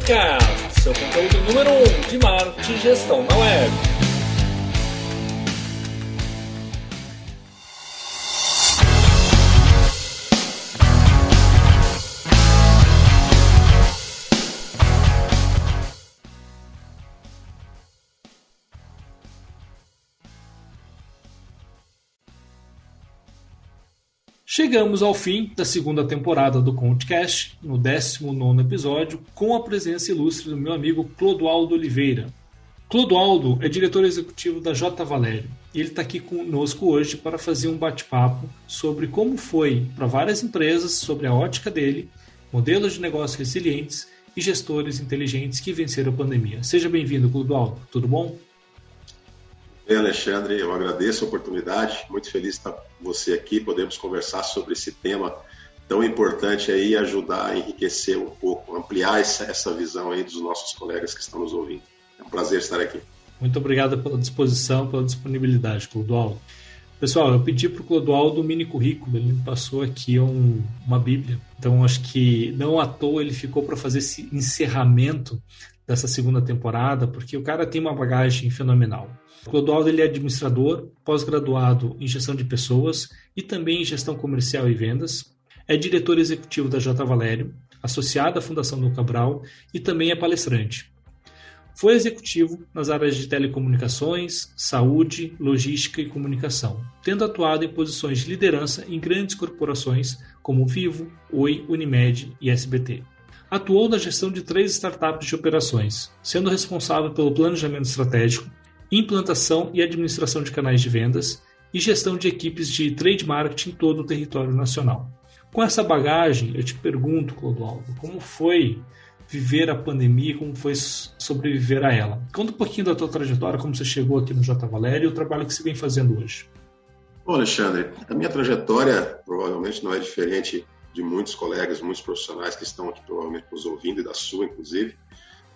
Coachcast, seu conteúdo número 1 de marketing e gestão na web. Chegamos ao fim da segunda temporada do Coachcast, no 19º episódio, com a presença ilustre do meu amigo Clodoaldo Oliveira. Clodoaldo é diretor executivo da J. Valério e ele está aqui conosco hoje para fazer um bate-papo sobre como foi para várias empresas, sobre a ótica dele, modelos de negócio resilientes e gestores inteligentes que venceram a pandemia. Seja bem-vindo, Clodoaldo. Tudo bom? Bem, Alexandre, eu agradeço a oportunidade, muito feliz de estar com você aqui, podemos conversar sobre esse tema tão importante aí e ajudar a enriquecer um pouco, ampliar essa visão aí dos nossos colegas que estão nos ouvindo. É um prazer estar aqui. Muito obrigado pela disposição, pela disponibilidade, Clodoaldo. Pessoal, eu pedi para o Clodoaldo um mini currículo, ele me passou aqui uma bíblia, então acho que não à toa ele ficou para fazer esse encerramento dessa segunda temporada, porque o cara tem uma bagagem fenomenal. O Clodoaldo ele é administrador, pós-graduado em gestão de pessoas e também em gestão comercial e vendas. É diretor executivo da J. Valério, associado à Fundação Dom Cabral e também é palestrante. Foi executivo nas áreas de telecomunicações, saúde, logística e comunicação, tendo atuado em posições de liderança em grandes corporações como Vivo, Oi, Unimed e SBT. Atuou na gestão de 3 startups de operações, sendo responsável pelo planejamento estratégico, implantação e administração de canais de vendas e gestão de equipes de trade marketing em todo o território nacional. Com essa bagagem, eu te pergunto, Clodoaldo, como foi viver a pandemia, como foi sobreviver a ela? Conta um pouquinho da tua trajetória, como você chegou aqui no J. Valério e o trabalho que você vem fazendo hoje. Bom, Alexandre, a minha trajetória provavelmente não é diferente de muitos colegas, muitos profissionais que estão aqui provavelmente nos ouvindo e da sua, inclusive.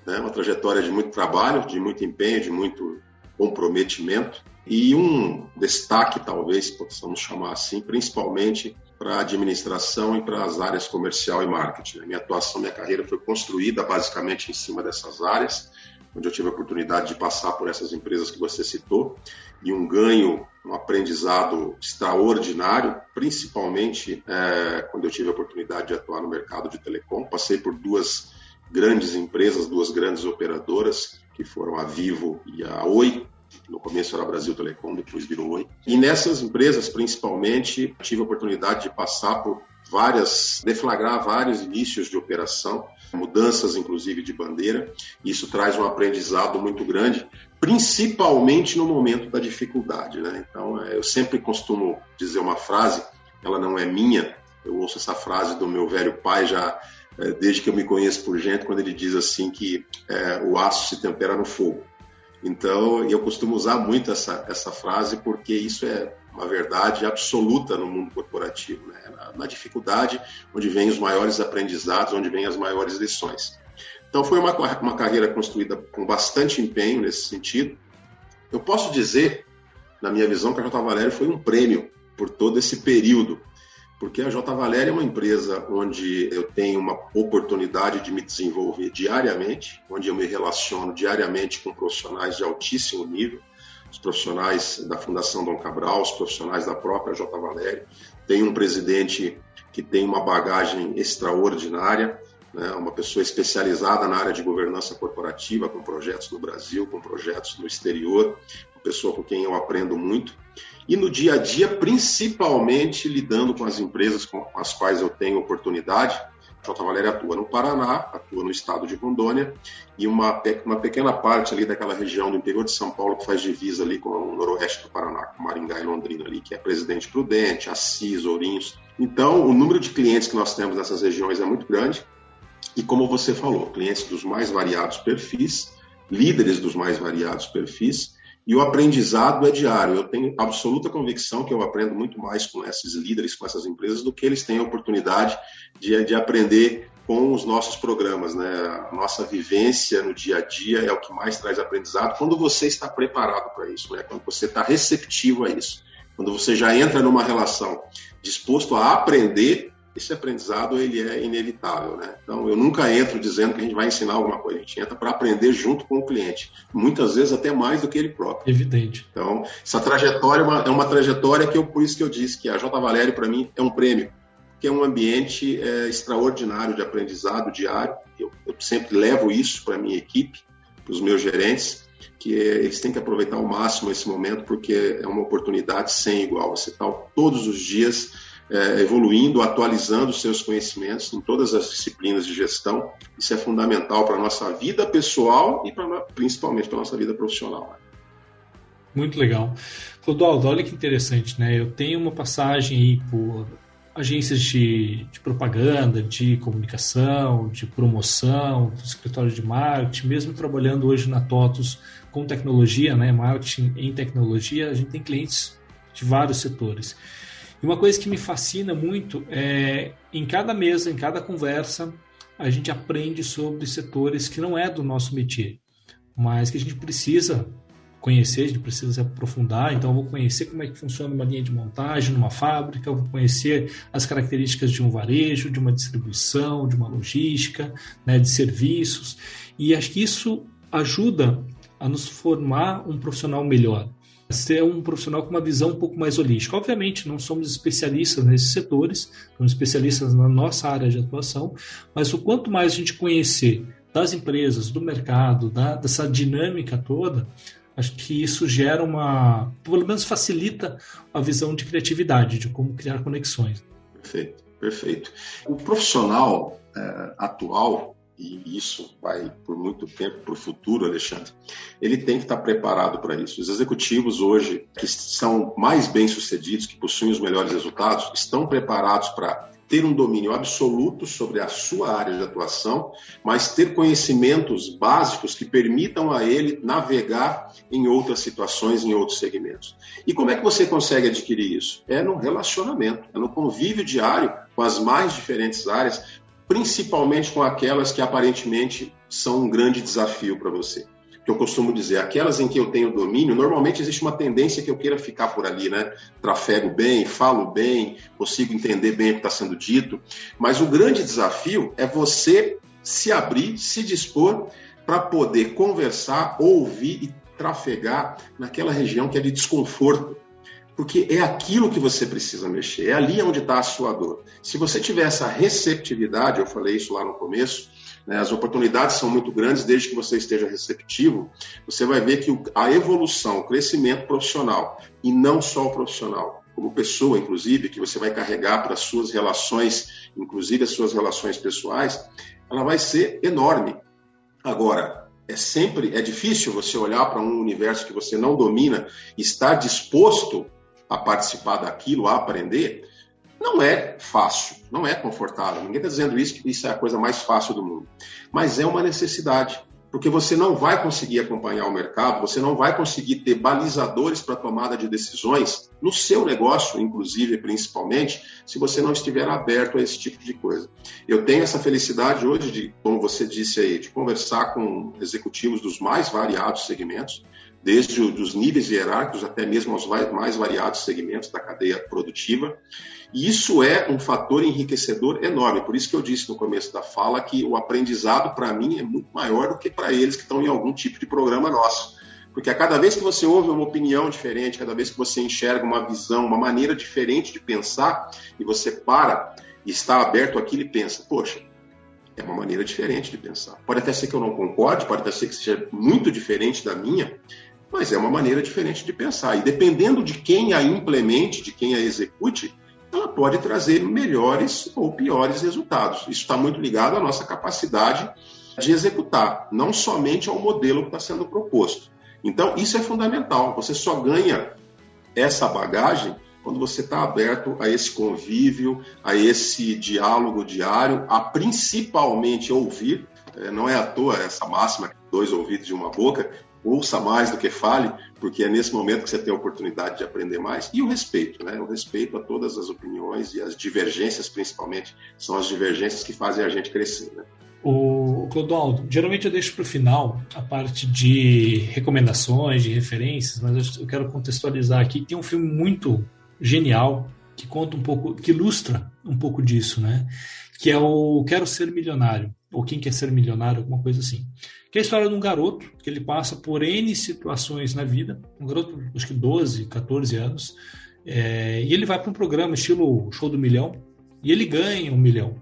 Né? Uma trajetória de muito trabalho, de muito empenho, de muito comprometimento e um destaque, talvez possamos chamar assim, principalmente para a administração e para as áreas comercial e marketing. A minha atuação, minha carreira foi construída basicamente em cima dessas áreas, onde eu tive a oportunidade de passar por essas empresas que você citou e um ganho, um aprendizado extraordinário, principalmente quando eu tive a oportunidade de atuar no mercado de telecom. Passei por 2 grandes empresas, 2 grandes operadoras, que foram a Vivo e a Oi. No começo era Brasil Telecom, depois virou Oi. E nessas empresas, principalmente, tive a oportunidade de passar por deflagrar vários inícios de operação, mudanças, inclusive, de bandeira. Isso traz um aprendizado muito grande, principalmente no momento da dificuldade, né? Então, eu sempre costumo dizer uma frase, ela não é minha, eu ouço essa frase do meu velho pai já desde que eu me conheço por gente, quando ele diz assim que o aço se tempera no fogo. Então, eu costumo usar muito essa frase porque isso é uma verdade absoluta no mundo corporativo, né? Na dificuldade, onde vêm os maiores aprendizados, onde vêm as maiores lições. Então, foi uma carreira construída com bastante empenho nesse sentido. Eu posso dizer, na minha visão, que a J. Valério foi um prêmio por todo esse período, porque a J. Valério é uma empresa onde eu tenho uma oportunidade de me desenvolver diariamente, onde eu me relaciono diariamente com profissionais de altíssimo nível, os profissionais da Fundação Dom Cabral, os profissionais da própria J. Valério. Tem um presidente que tem uma bagagem extraordinária, né, uma pessoa especializada na área de governança corporativa, com projetos no Brasil, com projetos no exterior, uma pessoa com quem eu aprendo muito. E no dia a dia, principalmente lidando com as empresas com as quais eu tenho oportunidade. A J. Valério atua no Paraná, atua no estado de Rondônia e uma pequena parte ali daquela região do interior de São Paulo que faz divisa ali com o noroeste do Paraná, com Maringá e Londrina ali, que é Presidente Prudente, Assis, Ourinhos. Então, o número de clientes que nós temos nessas regiões é muito grande e, como você falou, clientes dos mais variados perfis, líderes dos mais variados perfis. E o aprendizado é diário. Eu tenho absoluta convicção que eu aprendo muito mais com esses líderes, com essas empresas, do que eles têm a oportunidade de aprender com os nossos programas, né? A nossa vivência no dia a dia é o que mais traz aprendizado quando você está preparado para isso, né? Quando você está receptivo a isso. Quando você já entra numa relação disposto a aprender esse aprendizado ele é inevitável, né? Então, eu nunca entro dizendo que a gente vai ensinar alguma coisa, a gente entra para aprender junto com o cliente, muitas vezes até mais do que ele próprio. Evidente. Então, essa trajetória é uma trajetória que por isso que eu disse que a J. Valério, para mim, é um prêmio, que é um ambiente extraordinário de aprendizado diário. Eu sempre levo isso para a minha equipe, para os meus gerentes, que eles têm que aproveitar ao máximo esse momento, porque é uma oportunidade sem igual. Você está todos os dias evoluindo, atualizando os seus conhecimentos em todas as disciplinas de gestão. Isso é fundamental para a nossa vida pessoal e principalmente para a nossa vida profissional. Muito legal. Clodoaldo, olha que interessante, né? Eu tenho uma passagem aí por agências de propaganda, de comunicação, de promoção, do escritório de marketing, mesmo trabalhando hoje na TOTUS com tecnologia, né, marketing em tecnologia, a gente tem clientes de vários setores. E uma coisa que me fascina muito é, em cada mesa, em cada conversa, a gente aprende sobre setores que não é do nosso métier, mas que a gente precisa conhecer, a gente precisa se aprofundar. Então eu vou conhecer como é que funciona uma linha de montagem numa fábrica, eu vou conhecer as características de um varejo, de uma distribuição, de uma logística, né, de serviços, e acho que isso ajuda a nos formar um profissional melhor, ser um profissional com uma visão um pouco mais holística. Obviamente não somos especialistas nesses setores, somos especialistas na nossa área de atuação, mas o quanto mais a gente conhecer das empresas, do mercado, dessa dinâmica toda, acho que isso gera pelo menos facilita a visão de criatividade, de como criar conexões. Perfeito, perfeito. O profissional atual, e isso vai por muito tempo para o futuro, Alexandre, ele tem que estar preparado para isso. Os executivos hoje, que são mais bem-sucedidos, que possuem os melhores resultados, estão preparados para ter um domínio absoluto sobre a sua área de atuação, mas ter conhecimentos básicos que permitam a ele navegar em outras situações, em outros segmentos. E como é que você consegue adquirir isso? É no relacionamento, é no convívio diário com as mais diferentes áreas, principalmente com aquelas que aparentemente são um grande desafio para você. Que eu costumo dizer, aquelas em que eu tenho domínio, normalmente existe uma tendência que eu queira ficar por ali, né? Trafego bem, falo bem, consigo entender bem o que está sendo dito, mas o grande desafio é você se abrir, se dispor para poder conversar, ouvir e trafegar naquela região que é de desconforto, porque é aquilo que você precisa mexer, é ali onde está a sua dor. Se você tiver essa receptividade, eu falei isso lá no começo, né, as oportunidades são muito grandes, desde que você esteja receptivo, você vai ver que a evolução, o crescimento profissional, e não só o profissional, como pessoa, inclusive, que você vai carregar para as suas relações, inclusive as suas relações pessoais, ela vai ser enorme. Agora, é difícil você olhar para um universo que você não domina e estar disposto a participar daquilo, a aprender. Não é fácil, não é confortável. Ninguém está dizendo isso, que isso é a coisa mais fácil do mundo. Mas é uma necessidade, porque você não vai conseguir acompanhar o mercado, você não vai conseguir ter balizadores para tomada de decisões no seu negócio, inclusive, principalmente, se você não estiver aberto a esse tipo de coisa. Eu tenho essa felicidade hoje de, como você disse aí, de conversar com executivos dos mais variados segmentos, desde os níveis hierárquicos até mesmo aos mais variados segmentos da cadeia produtiva. E isso é um fator enriquecedor enorme. Por isso que eu disse no começo da fala que o aprendizado, para mim, é muito maior do que para eles que estão em algum tipo de programa nosso. Porque a cada vez que você ouve uma opinião diferente, cada vez que você enxerga uma visão, uma maneira diferente de pensar, e você para e está aberto àquilo e pensa, poxa, é uma maneira diferente de pensar. Pode até ser que eu não concorde, pode até ser que seja muito diferente da minha, mas é uma maneira diferente de pensar. E dependendo de quem a implemente, de quem a execute, ela pode trazer melhores ou piores resultados. Isso está muito ligado à nossa capacidade de executar, não somente ao modelo que está sendo proposto. Então, isso é fundamental. Você só ganha essa bagagem quando você está aberto a esse convívio, a esse diálogo diário, a principalmente ouvir. Não é à toa essa máxima, 2 ouvidos e 1 boca, ouça mais do que fale, porque é nesse momento que você tem a oportunidade de aprender mais. E o respeito, né? O respeito a todas as opiniões e as divergências, principalmente, são as divergências que fazem a gente crescer, né? O Clodoaldo, geralmente eu deixo para o final a parte de recomendações, de referências, mas eu quero contextualizar aqui. Tem um filme muito genial que conta um pouco, que ilustra um pouco disso, né? Que é o Quero Ser Milionário, ou Quem Quer Ser Milionário, alguma coisa assim. Que é a história de um garoto que ele passa por N situações na vida, um garoto, acho que 12, 14 anos, e ele vai para um programa estilo Show do Milhão, e ele ganha 1 milhão.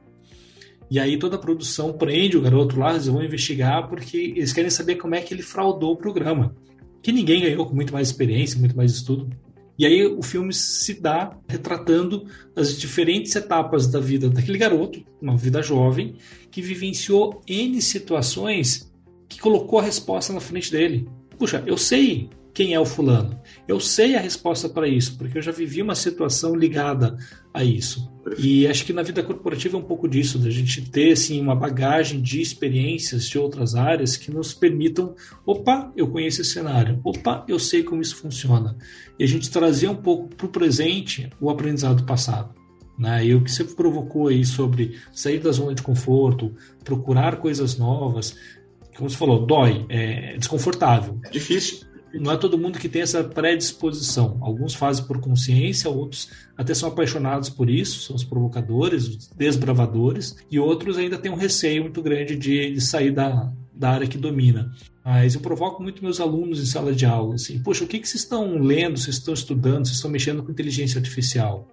E aí toda a produção prende o garoto lá, eles vão investigar porque eles querem saber como é que ele fraudou o programa. Que ninguém ganhou com muito mais experiência, muito mais estudo. E aí o filme se dá retratando as diferentes etapas da vida daquele garoto, uma vida jovem, que vivenciou N situações que colocou a resposta na frente dele. Puxa, eu sei quem é o fulano. Eu sei a resposta para isso, porque eu já vivi uma situação ligada a isso. E acho que na vida corporativa é um pouco disso, da gente ter assim, uma bagagem de experiências de outras áreas que nos permitam, opa, eu conheço esse cenário, opa, eu sei como isso funciona. E a gente trazer um pouco para o presente o aprendizado passado. Né? E o que você provocou aí sobre sair da zona de conforto, procurar coisas novas, como você falou, dói, é desconfortável. É difícil. Não é todo mundo que tem essa predisposição. Alguns fazem por consciência, outros até são apaixonados por isso, são os provocadores, os desbravadores, e outros ainda têm um receio muito grande de sair da área que domina. Mas eu provoco muito meus alunos em sala de aula, assim, poxa, o que vocês estão lendo, vocês estão estudando, vocês estão mexendo com inteligência artificial?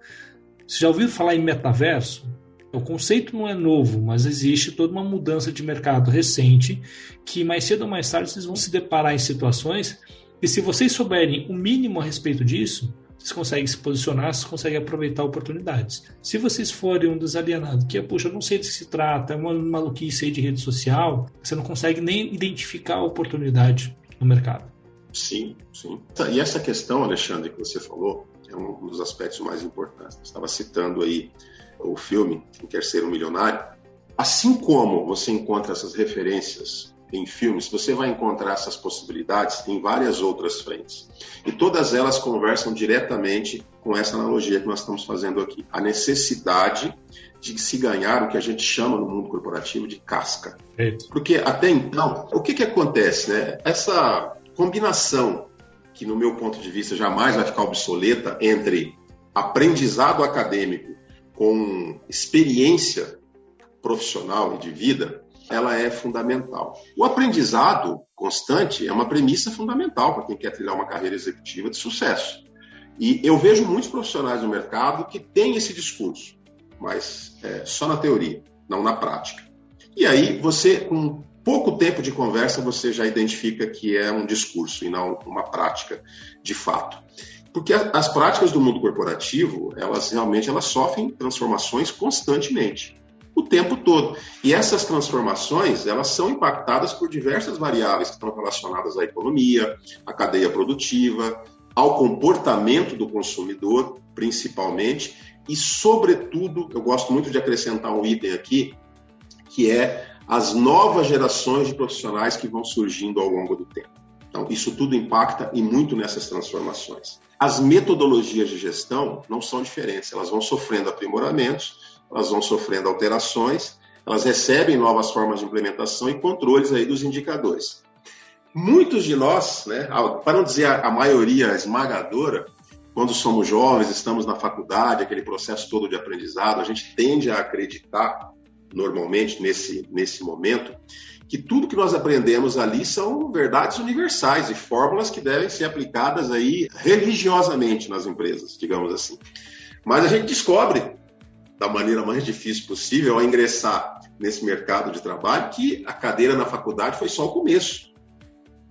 Vocês já ouviram falar em metaverso? O conceito não é novo, mas existe toda uma mudança de mercado recente que mais cedo ou mais tarde vocês vão se deparar em situações e se vocês souberem o mínimo a respeito disso, vocês conseguem se posicionar, vocês conseguem aproveitar oportunidades. Se vocês forem um desalienado, que é, puxa, eu não sei do que se trata, é uma maluquice aí de rede social, você não consegue nem identificar a oportunidade no mercado. Sim, sim. E essa questão, Alexandre, que você falou, é um dos aspectos mais importantes. Você estava citando aí o filme Quem Quer Ser um Milionário. Assim como você encontra essas referências em filmes, você vai encontrar essas possibilidades em várias outras frentes. E todas elas conversam diretamente com essa analogia que nós estamos fazendo aqui. A necessidade de se ganhar o que a gente chama no mundo corporativo de casca. Porque até então, o que acontece, né? Essa combinação, que no meu ponto de vista jamais vai ficar obsoleta, entre aprendizado acadêmico com experiência profissional e de vida, ela é fundamental. O aprendizado constante é uma premissa fundamental para quem quer trilhar uma carreira executiva de sucesso. E eu vejo muitos profissionais no mercado que têm esse discurso, mas só na teoria, não na prática. E aí você, com pouco tempo de conversa, você já identifica que é um discurso e não uma prática de fato. Porque as práticas do mundo corporativo, elas sofrem transformações constantemente, o tempo todo. E essas transformações, elas são impactadas por diversas variáveis que estão relacionadas à economia, à cadeia produtiva, ao comportamento do consumidor, principalmente, e, sobretudo, eu gosto muito de acrescentar um item aqui, que é as novas gerações de profissionais que vão surgindo ao longo do tempo. Então, isso tudo impacta e muito nessas transformações. As metodologias de gestão não são diferentes, elas vão sofrendo aprimoramentos, elas vão sofrendo alterações, elas recebem novas formas de implementação e controles aí dos indicadores. Muitos de nós, né, para não dizer a maioria esmagadora, quando somos jovens, estamos na faculdade, aquele processo todo de aprendizado, a gente tende a acreditar, normalmente, nesse momento, que tudo que nós aprendemos ali são verdades universais e fórmulas que devem ser aplicadas aí religiosamente nas empresas, digamos assim. Mas a gente descobre, da maneira mais difícil possível, ao ingressar nesse mercado de trabalho, que a cadeira na faculdade foi só o começo.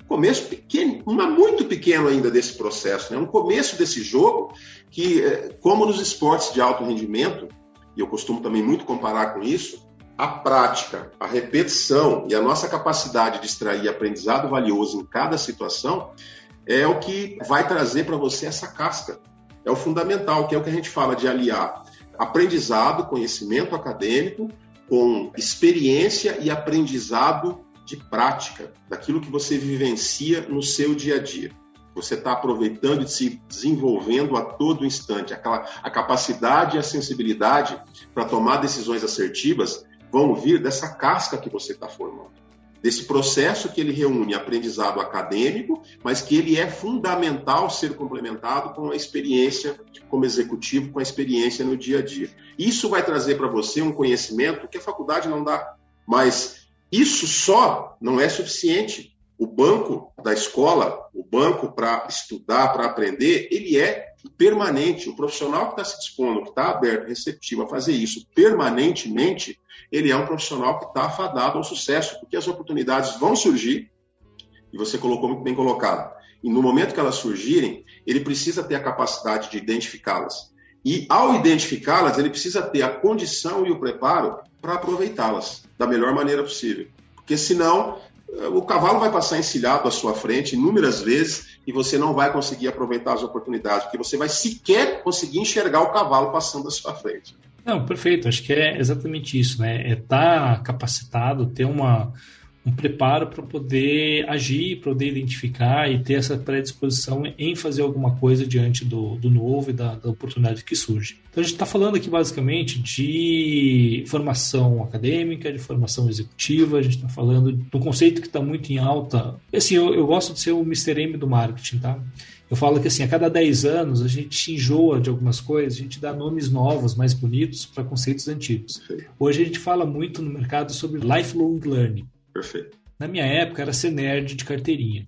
Começo pequeno, muito pequeno ainda desse processo, né? Um começo desse jogo que, como nos esportes de alto rendimento, e eu costumo também muito comparar com isso, a prática, a repetição e a nossa capacidade de extrair aprendizado valioso em cada situação é o que vai trazer para você essa casca. É o fundamental, que é o que a gente fala de aliar aprendizado, conhecimento acadêmico, com experiência e aprendizado de prática, daquilo que você vivencia no seu dia a dia. Você está aproveitando e se desenvolvendo a todo instante. A capacidade e a sensibilidade para tomar decisões assertivas vão vir dessa casca que você está formando. desse processo que ele reúne aprendizado acadêmico, mas que ele é fundamental ser complementado com a experiência como executivo, com a experiência no dia a dia. Isso vai trazer para você um conhecimento que a faculdade não dá, mas isso só não é suficiente. O banco da escola, o banco para estudar, para aprender, ele é permanente. O profissional que está se dispondo, que está aberto, receptivo a fazer isso permanentemente, ele é um profissional que está afadado ao sucesso, porque as oportunidades vão surgir, e você colocou muito bem colocado. E no momento que elas surgirem, ele precisa ter a capacidade de identificá-las. E ao identificá-las, ele precisa ter a condição e o preparo para aproveitá-las da melhor maneira possível. Porque senão, o cavalo vai passar encilhado à sua frente inúmeras vezes e você não vai conseguir aproveitar as oportunidades, porque você vai sequer conseguir enxergar o cavalo passando à sua frente. Não, perfeito. Acho que é exatamente isso, né? É estar capacitado, ter um preparo para poder agir, para poder identificar e ter essa predisposição em fazer alguma coisa diante do novo e da oportunidade que surge. Então, a gente está falando aqui basicamente de formação acadêmica, de formação executiva, a gente está falando de um conceito que está muito em alta. Assim, eu gosto de ser o Mr. M do marketing, tá? Eu falo que assim, a cada 10 anos a gente enjoa de algumas coisas, a gente dá nomes novos, mais bonitos para conceitos antigos. Perfeito. Hoje a gente fala muito no mercado sobre lifelong learning. Perfeito. Na minha época era ser nerd de carteirinha.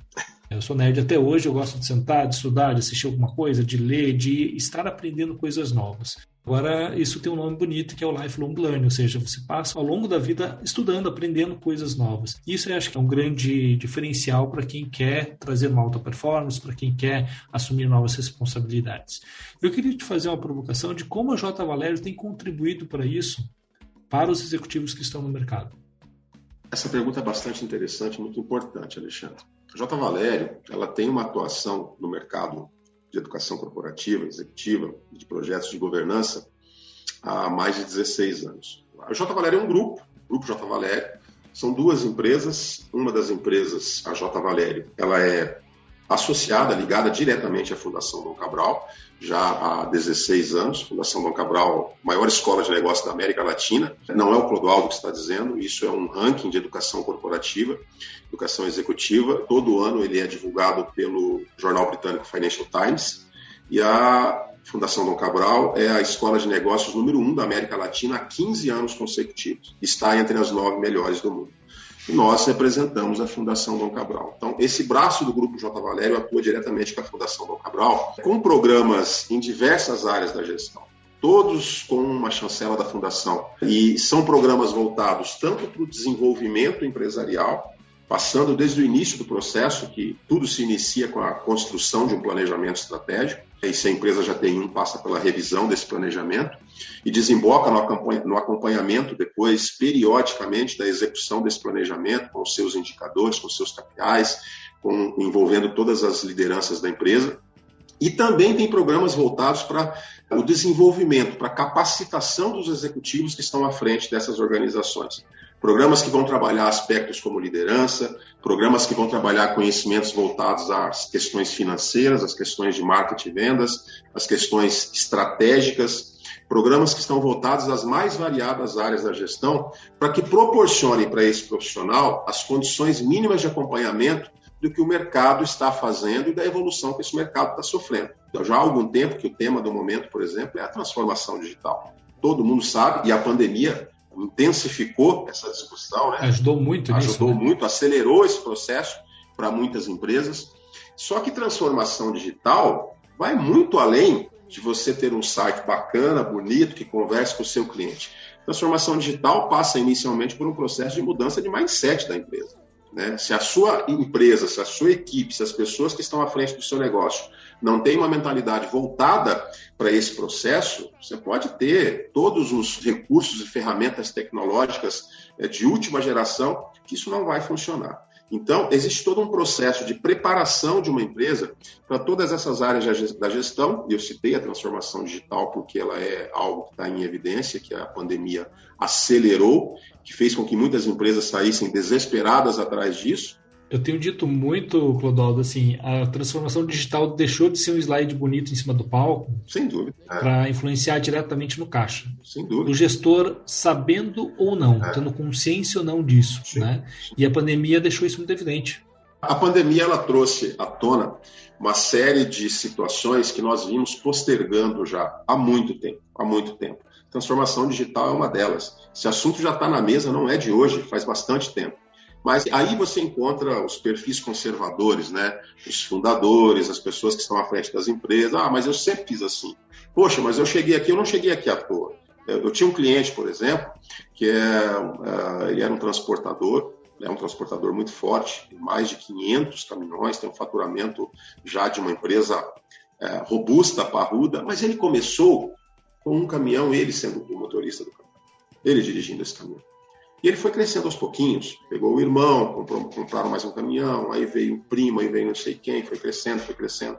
Eu sou nerd até hoje, eu gosto de sentar, de estudar, de assistir alguma coisa, de ler, de estar aprendendo coisas novas. Agora, isso tem um nome bonito que é o lifelong learning, ou seja, você passa ao longo da vida estudando, aprendendo coisas novas. Isso eu acho que é um grande diferencial para quem quer trazer uma alta performance, para quem quer assumir novas responsabilidades. Eu queria te fazer uma provocação de como a J. Valério tem contribuído para isso, para os executivos que estão no mercado. Essa pergunta é bastante interessante, muito importante, Alexandre. A J. Valério, ela tem uma atuação no mercado de educação corporativa, executiva, de projetos de governança, há mais de 16 anos. A J. Valério é um grupo, o Grupo J. Valério. São duas empresas. Uma das empresas, a J. Valério, ela é associada, ligada diretamente à Fundação Dom Cabral, já há 16 anos. Fundação Dom Cabral, maior escola de negócios da América Latina. Não é o Clodoaldo que está dizendo, isso é um ranking de educação corporativa, educação executiva. Todo ano ele é divulgado pelo jornal britânico Financial Times. E a Fundação Dom Cabral é a escola de negócios número 1 da América Latina há 15 anos consecutivos. Está entre as 9 melhores do mundo. E nós representamos a Fundação Dom Cabral. Então, esse braço do Grupo J. Valério atua diretamente com a Fundação Dom Cabral, com programas em diversas áreas da gestão, todos com uma chancela da Fundação. E são programas voltados tanto para o desenvolvimento empresarial, passando desde o início do processo, que tudo se inicia com a construção de um planejamento estratégico, e se a empresa já tem passa pela revisão desse planejamento, e desemboca no acompanhamento depois, periodicamente, da execução desse planejamento, com os seus indicadores, com os seus KPIs, envolvendo todas as lideranças da empresa. E também tem programas voltados para o desenvolvimento, para a capacitação dos executivos que estão à frente dessas organizações. Programas que vão trabalhar aspectos como liderança, programas que vão trabalhar conhecimentos voltados às questões financeiras, às questões de marketing e vendas, às questões estratégicas, programas que estão voltados às mais variadas áreas da gestão, para que proporcionem para esse profissional as condições mínimas de acompanhamento do que o mercado está fazendo e da evolução que esse mercado está sofrendo. Então, já há algum tempo que o tema do momento, por exemplo, é a transformação digital. Todo mundo sabe, e a pandemia intensificou essa discussão, né? Ajudou muito nisso. Ajudou muito, acelerou esse processo para muitas empresas. Só que transformação digital vai muito além de você ter um site bacana, bonito, que converse com o seu cliente. Transformação digital passa inicialmente por um processo de mudança de mindset da empresa, né? Se a sua empresa, se a sua equipe, se as pessoas que estão à frente do seu negócio não têm uma mentalidade voltada para esse processo, você pode ter todos os recursos e ferramentas tecnológicas de última geração, que isso não vai funcionar. Então, existe todo um processo de preparação de uma empresa para todas essas áreas da gestão, e eu citei a transformação digital porque ela é algo que está em evidência, que a pandemia acelerou, que fez com que muitas empresas saíssem desesperadas atrás disso, Eu tenho dito muito, Clodoaldo, assim, a transformação digital deixou de ser um slide bonito em cima do palco Sem dúvida. para influenciar diretamente no caixa. Sem dúvida. Do gestor sabendo ou não, tendo consciência ou não disso. Sim. Né? E a pandemia deixou isso muito evidente. A pandemia ela trouxe à tona uma série de situações que nós vimos postergando já há muito tempo. Transformação digital é uma delas. Esse assunto já está na mesa, não é de hoje, faz bastante tempo. Mas aí você encontra os perfis conservadores, né? Os fundadores, as pessoas que estão à frente das empresas. Mas eu sempre fiz assim. Poxa, mas eu não cheguei aqui à toa. Eu tinha um cliente, por exemplo, que ele era um transportador, é um transportador muito forte, mais de 500 caminhões, tem um faturamento já de uma empresa robusta, parruda, mas ele começou com um caminhão, ele sendo o motorista do caminhão, ele dirigindo esse caminhão. E ele foi crescendo aos pouquinhos, pegou o irmão, compraram mais um caminhão, aí veio o primo, aí veio não sei quem, foi crescendo.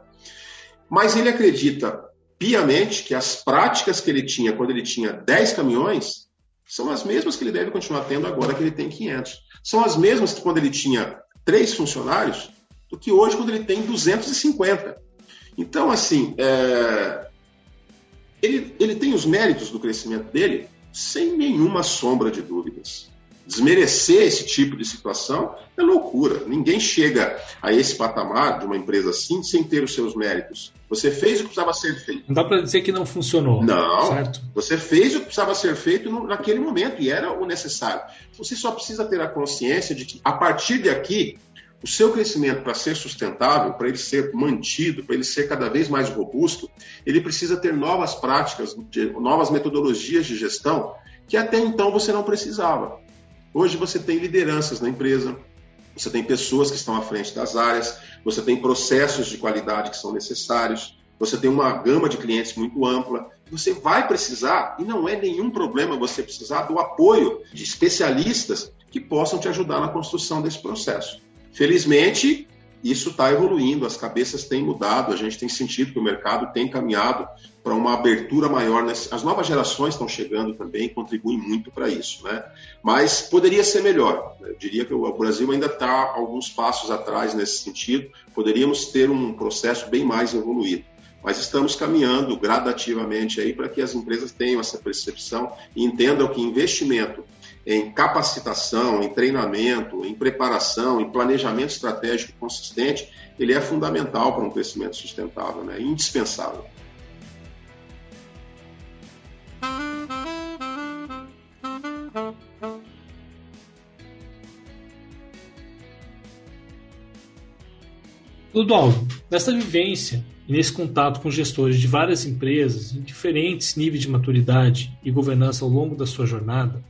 Mas ele acredita piamente que as práticas que ele tinha quando ele tinha 10 caminhões são as mesmas que ele deve continuar tendo agora que ele tem 500. São as mesmas que quando ele tinha 3 funcionários do que hoje quando ele tem 250. Então, assim, ele tem os méritos do crescimento dele sem nenhuma sombra de dúvidas. Desmerecer esse tipo de situação é loucura. Ninguém chega a esse patamar de uma empresa assim sem ter os seus méritos. Você fez o que precisava ser feito. Não dá para dizer que não funcionou. Não, certo? Você fez o que precisava ser feito naquele momento e era o necessário. Você só precisa ter a consciência de que, a partir de aqui, o seu crescimento, para ser sustentável, para ele ser mantido, para ele ser cada vez mais robusto, ele precisa ter novas práticas, novas metodologias de gestão que até então você não precisava. Hoje você tem lideranças na empresa, você tem pessoas que estão à frente das áreas, você tem processos de qualidade que são necessários, você tem uma gama de clientes muito ampla. Você vai precisar, e não é nenhum problema você precisar do apoio de especialistas que possam te ajudar na construção desse processo. Felizmente, isso está evoluindo, as cabeças têm mudado, a gente tem sentido que o mercado tem caminhado para uma abertura maior. As novas gerações estão chegando também e contribuem muito para isso, né? Mas poderia ser melhor. Eu diria que o Brasil ainda está alguns passos atrás nesse sentido, poderíamos ter um processo bem mais evoluído. Mas estamos caminhando gradativamente aí para que as empresas tenham essa percepção e entendam que investimento em capacitação, em treinamento, em preparação, em planejamento estratégico consistente, ele é fundamental para um crescimento sustentável, né? Indispensável. Clodoaldo, nessa vivência e nesse contato com gestores de várias empresas em diferentes níveis de maturidade e governança ao longo da sua jornada,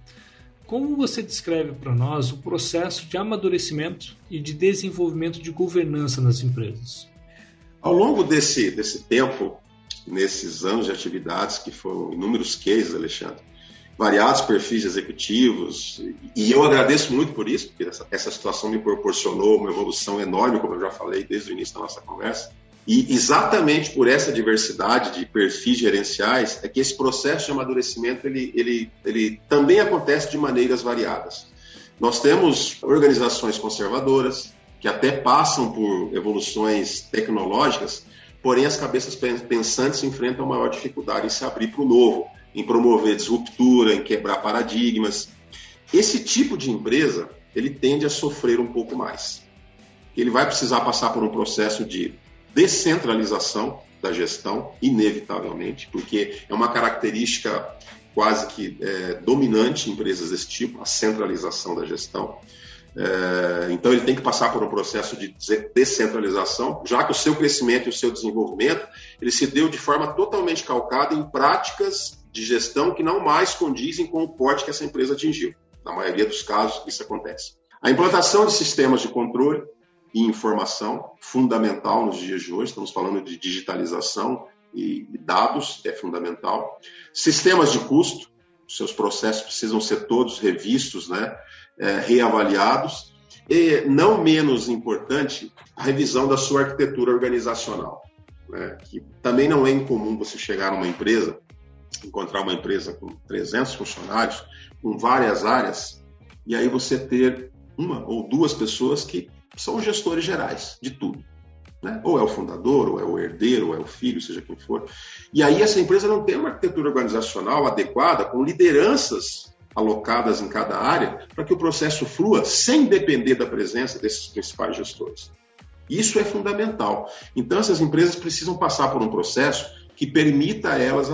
como você descreve para nós o processo de amadurecimento e de desenvolvimento de governança nas empresas? Ao longo desse tempo, nesses anos de atividades, que foram inúmeros cases, Alexandre, variados perfis executivos, e eu agradeço muito por isso, porque essa situação me proporcionou uma evolução enorme, como eu já falei desde o início da nossa conversa. E exatamente por essa diversidade de perfis gerenciais é que esse processo de amadurecimento ele também acontece de maneiras variadas. Nós temos organizações conservadoras que até passam por evoluções tecnológicas, porém as cabeças pensantes enfrentam maior dificuldade em se abrir para o novo, em promover disruptura, em quebrar paradigmas. Esse tipo de empresa ele tende a sofrer um pouco mais. Ele vai precisar passar por um processo de descentralização da gestão, inevitavelmente, porque é uma característica quase que dominante em empresas desse tipo, a centralização da gestão. Então ele tem que passar por um processo de descentralização, já que o seu crescimento e o seu desenvolvimento ele se deu de forma totalmente calcada em práticas de gestão que não mais condizem com o porte que essa empresa atingiu. Na maioria dos casos, isso acontece. A implantação de sistemas de controle e informação, fundamental nos dias de hoje, estamos falando de digitalização e dados, é fundamental. Sistemas de custo, seus processos precisam ser todos revistos, né? Reavaliados. E, não menos importante, a revisão da sua arquitetura organizacional, né? Que também não é incomum você chegar numa empresa, encontrar uma empresa com 300 funcionários, com várias áreas, e aí você ter uma ou duas pessoas que são os gestores gerais de tudo. Né? Ou é o fundador, ou é o herdeiro, ou é o filho, seja quem for. E aí essa empresa não tem uma arquitetura organizacional adequada, com lideranças alocadas em cada área, para que o processo flua sem depender da presença desses principais gestores. Isso é fundamental. Então essas empresas precisam passar por um processo que permita a elas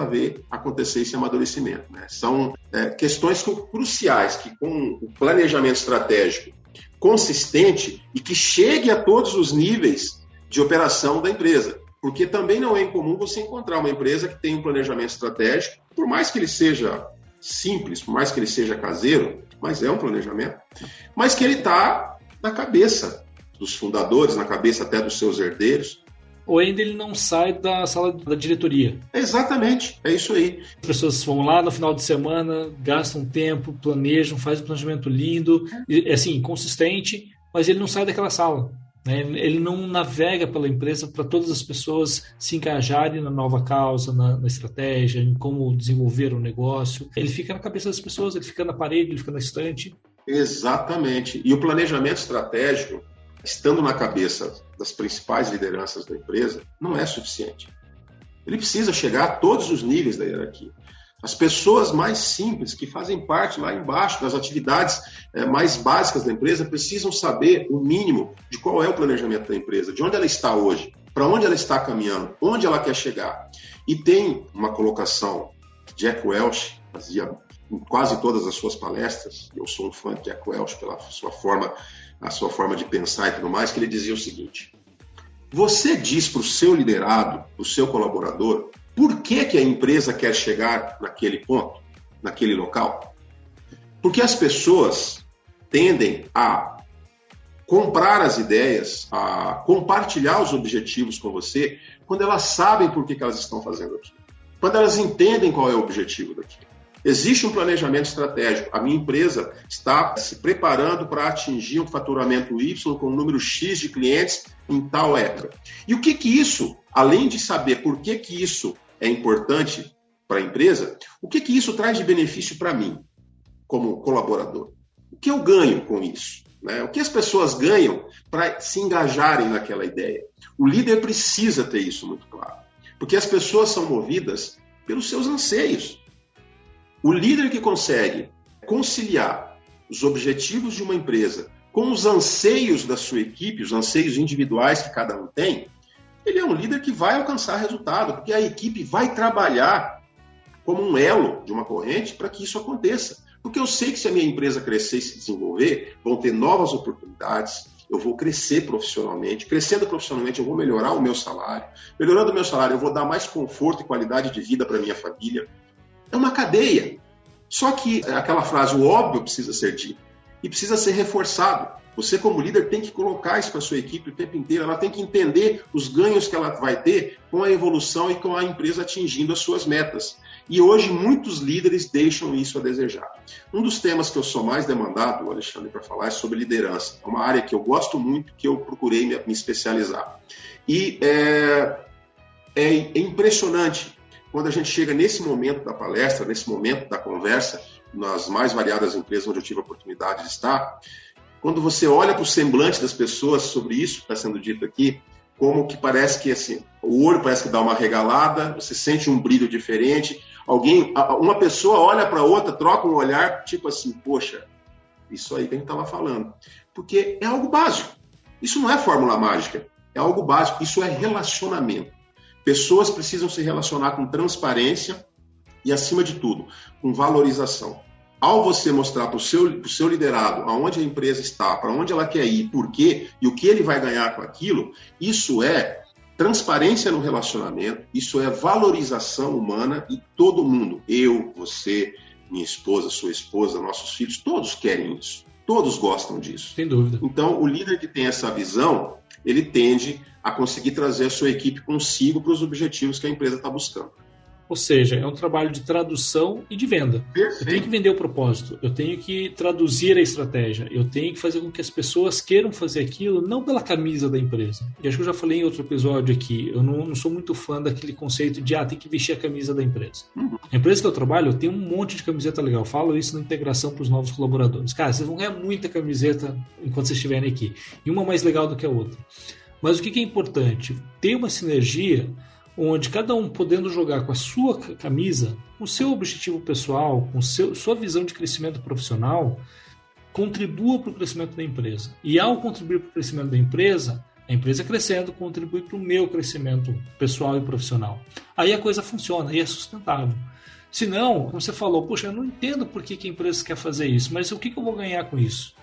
acontecer esse amadurecimento. Né? São questões cruciais que, com o planejamento estratégico consistente e que chegue a todos os níveis de operação da empresa, porque também não é incomum você encontrar uma empresa que tem um planejamento estratégico, por mais que ele seja simples, por mais que ele seja caseiro, mas é um planejamento, mas que ele está na cabeça dos fundadores, na cabeça até dos seus herdeiros. Ou ainda ele não sai da sala da diretoria. Exatamente, é isso aí. As pessoas vão lá no final de semana, gastam tempo, planejam, fazem um planejamento lindo, assim, consistente, mas ele não sai daquela sala. Ele não navega pela empresa para todas as pessoas se engajarem na nova causa, na estratégia, em como desenvolver o negócio. Ele fica na cabeça das pessoas, ele fica na parede, ele fica na estante. Exatamente. E o planejamento estratégico, estando na cabeça das principais lideranças da empresa, não é suficiente. Ele precisa chegar a todos os níveis da hierarquia. As pessoas mais simples, que fazem parte lá embaixo das atividades mais básicas da empresa, precisam saber o mínimo de qual é o planejamento da empresa, de onde ela está hoje, para onde ela está caminhando, onde ela quer chegar. E tem uma colocação que Jack Welch fazia em quase todas as suas palestras, eu sou um fã de Jack Welch pela a sua forma de pensar e tudo mais, que ele dizia o seguinte: você diz para o seu liderado, para o seu colaborador, por que a empresa quer chegar naquele ponto, naquele local? Porque as pessoas tendem a comprar as ideias, a compartilhar os objetivos com você, quando elas sabem por que elas estão fazendo aquilo. Quando elas entendem qual é o objetivo daquilo. Existe um planejamento estratégico. A minha empresa está se preparando para atingir um faturamento Y com um número X de clientes em tal época. E o que isso, além de saber por que isso é importante para a empresa, o que isso traz de benefício para mim, como colaborador? O que eu ganho com isso? Né? O que as pessoas ganham para se engajarem naquela ideia? O líder precisa ter isso muito claro, porque as pessoas são movidas pelos seus anseios. O líder que consegue conciliar os objetivos de uma empresa com os anseios da sua equipe, os anseios individuais que cada um tem, ele é um líder que vai alcançar resultado, porque a equipe vai trabalhar como um elo de uma corrente para que isso aconteça. Porque eu sei que se a minha empresa crescer e se desenvolver, vão ter novas oportunidades, eu vou crescer profissionalmente. Crescendo profissionalmente, eu vou melhorar o meu salário. Melhorando o meu salário, eu vou dar mais conforto e qualidade de vida para a minha família. É uma cadeia. Só que aquela frase, o óbvio precisa ser dito e precisa ser reforçado. Você, como líder, tem que colocar isso para a sua equipe o tempo inteiro. Ela tem que entender os ganhos que ela vai ter com a evolução e com a empresa atingindo as suas metas. E hoje, muitos líderes deixam isso a desejar. Um dos temas que eu sou mais demandado, Alexandre, para falar é sobre liderança. É uma área que eu gosto muito, que eu procurei me especializar. E é impressionante quando a gente chega nesse momento da palestra, nesse momento da conversa, nas mais variadas empresas onde eu tive a oportunidade de estar, quando você olha para o semblante das pessoas sobre isso que está sendo dito aqui, como que parece que assim, o olho parece que dá uma regalada, você sente um brilho diferente, uma pessoa olha para outra, troca um olhar, tipo assim, poxa, isso aí que a gente estava falando. Porque é algo básico. Isso não é fórmula mágica, é algo básico, isso é relacionamento. Pessoas precisam se relacionar com transparência e, acima de tudo, com valorização. Ao você mostrar para o seu liderado aonde a empresa está, para onde ela quer ir, por quê e o que ele vai ganhar com aquilo, isso é transparência no relacionamento, isso é valorização humana e todo mundo, eu, você, minha esposa, sua esposa, nossos filhos, todos querem isso, todos gostam disso. Sem dúvida. Então, o líder que tem essa visão, ele tende a conseguir trazer a sua equipe consigo para os objetivos que a empresa está buscando. Ou seja, é um trabalho de tradução e de venda. Perfeito. Eu tenho que vender o propósito, eu tenho que traduzir a estratégia, eu tenho que fazer com que as pessoas queiram fazer aquilo não pela camisa da empresa. E acho que eu já falei em outro episódio aqui, eu não sou muito fã daquele conceito de tem que vestir a camisa da empresa. A empresa que eu trabalho, eu tenho um monte de camiseta legal. Eu falo isso na integração para os novos colaboradores. Cara, vocês vão ganhar muita camiseta enquanto vocês estiverem aqui. E uma mais legal do que a outra. Mas o que é importante? Ter uma sinergia onde cada um podendo jogar com a sua camisa, com o seu objetivo pessoal, com sua visão de crescimento profissional, contribua para o crescimento da empresa. E ao contribuir para o crescimento da empresa, a empresa crescendo contribui para o meu crescimento pessoal e profissional. Aí a coisa funciona e é sustentável. Se não, como você falou, poxa, eu não entendo por que a empresa quer fazer isso, mas o que eu vou ganhar com isso?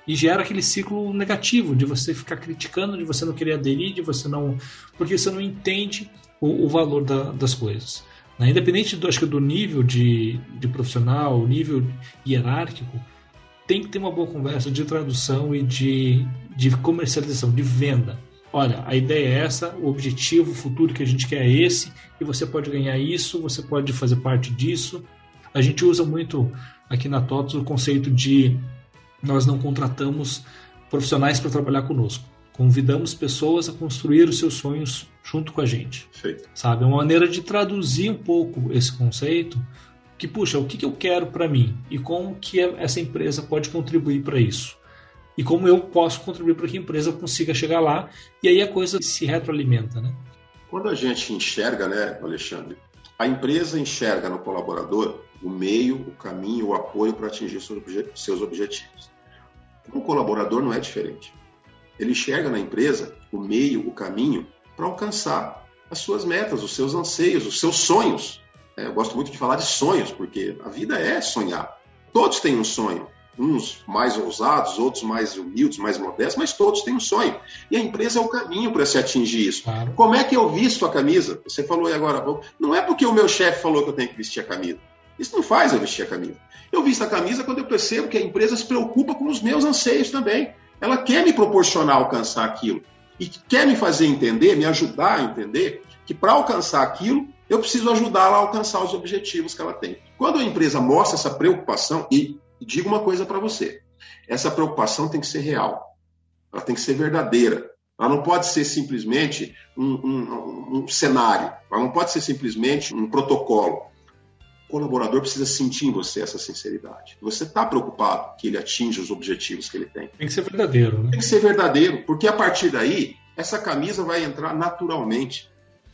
E gera aquele ciclo negativo de você ficar criticando, de você não querer aderir, de você não... porque você não entende o valor das coisas. Independente do nível de profissional, o nível hierárquico, tem que ter uma boa conversa de tradução e de comercialização, de venda. Olha, a ideia é essa, o objetivo futuro que a gente quer é esse, e você pode ganhar isso, você pode fazer parte disso. A gente usa muito aqui na TOTVS o conceito de nós não contratamos profissionais para trabalhar conosco. Convidamos pessoas a construir os seus sonhos junto com a gente. Perfeito. Sabe? É uma maneira de traduzir um pouco esse conceito que, puxa, o que eu quero para mim e como que essa empresa pode contribuir para isso. E como eu posso contribuir para que a empresa consiga chegar lá, e aí a coisa se retroalimenta, né? Quando a gente enxerga, né, Alexandre, a empresa enxerga no colaborador o meio, o caminho, o apoio para atingir seus objetivos. O colaborador não é diferente. Ele enxerga na empresa o meio, o caminho para alcançar as suas metas, os seus anseios, os seus sonhos. Eu gosto muito de falar de sonhos, porque a vida é sonhar. Todos têm um sonho. Uns mais ousados, outros mais humildes, mais modestos, mas todos têm um sonho. E a empresa é o caminho para se atingir isso. Claro. Como é que eu visto a camisa? Você falou aí agora há pouco. Não é porque o meu chefe falou que eu tenho que vestir a camisa. Isso não faz eu vestir a camisa. Eu visto a camisa quando eu percebo que a empresa se preocupa com os meus anseios também. Ela quer me proporcionar alcançar aquilo. E quer me fazer entender, me ajudar a entender que para alcançar aquilo, eu preciso ajudá-la a alcançar os objetivos que ela tem. Quando a empresa mostra essa preocupação, e digo uma coisa para você, essa preocupação tem que ser real, ela tem que ser verdadeira, ela não pode ser simplesmente um cenário, ela não pode ser simplesmente um protocolo. O colaborador precisa sentir em você essa sinceridade. Você está preocupado que ele atinja os objetivos que ele tem. Tem que ser verdadeiro, né? Tem que ser verdadeiro, porque a partir daí, essa camisa vai entrar naturalmente.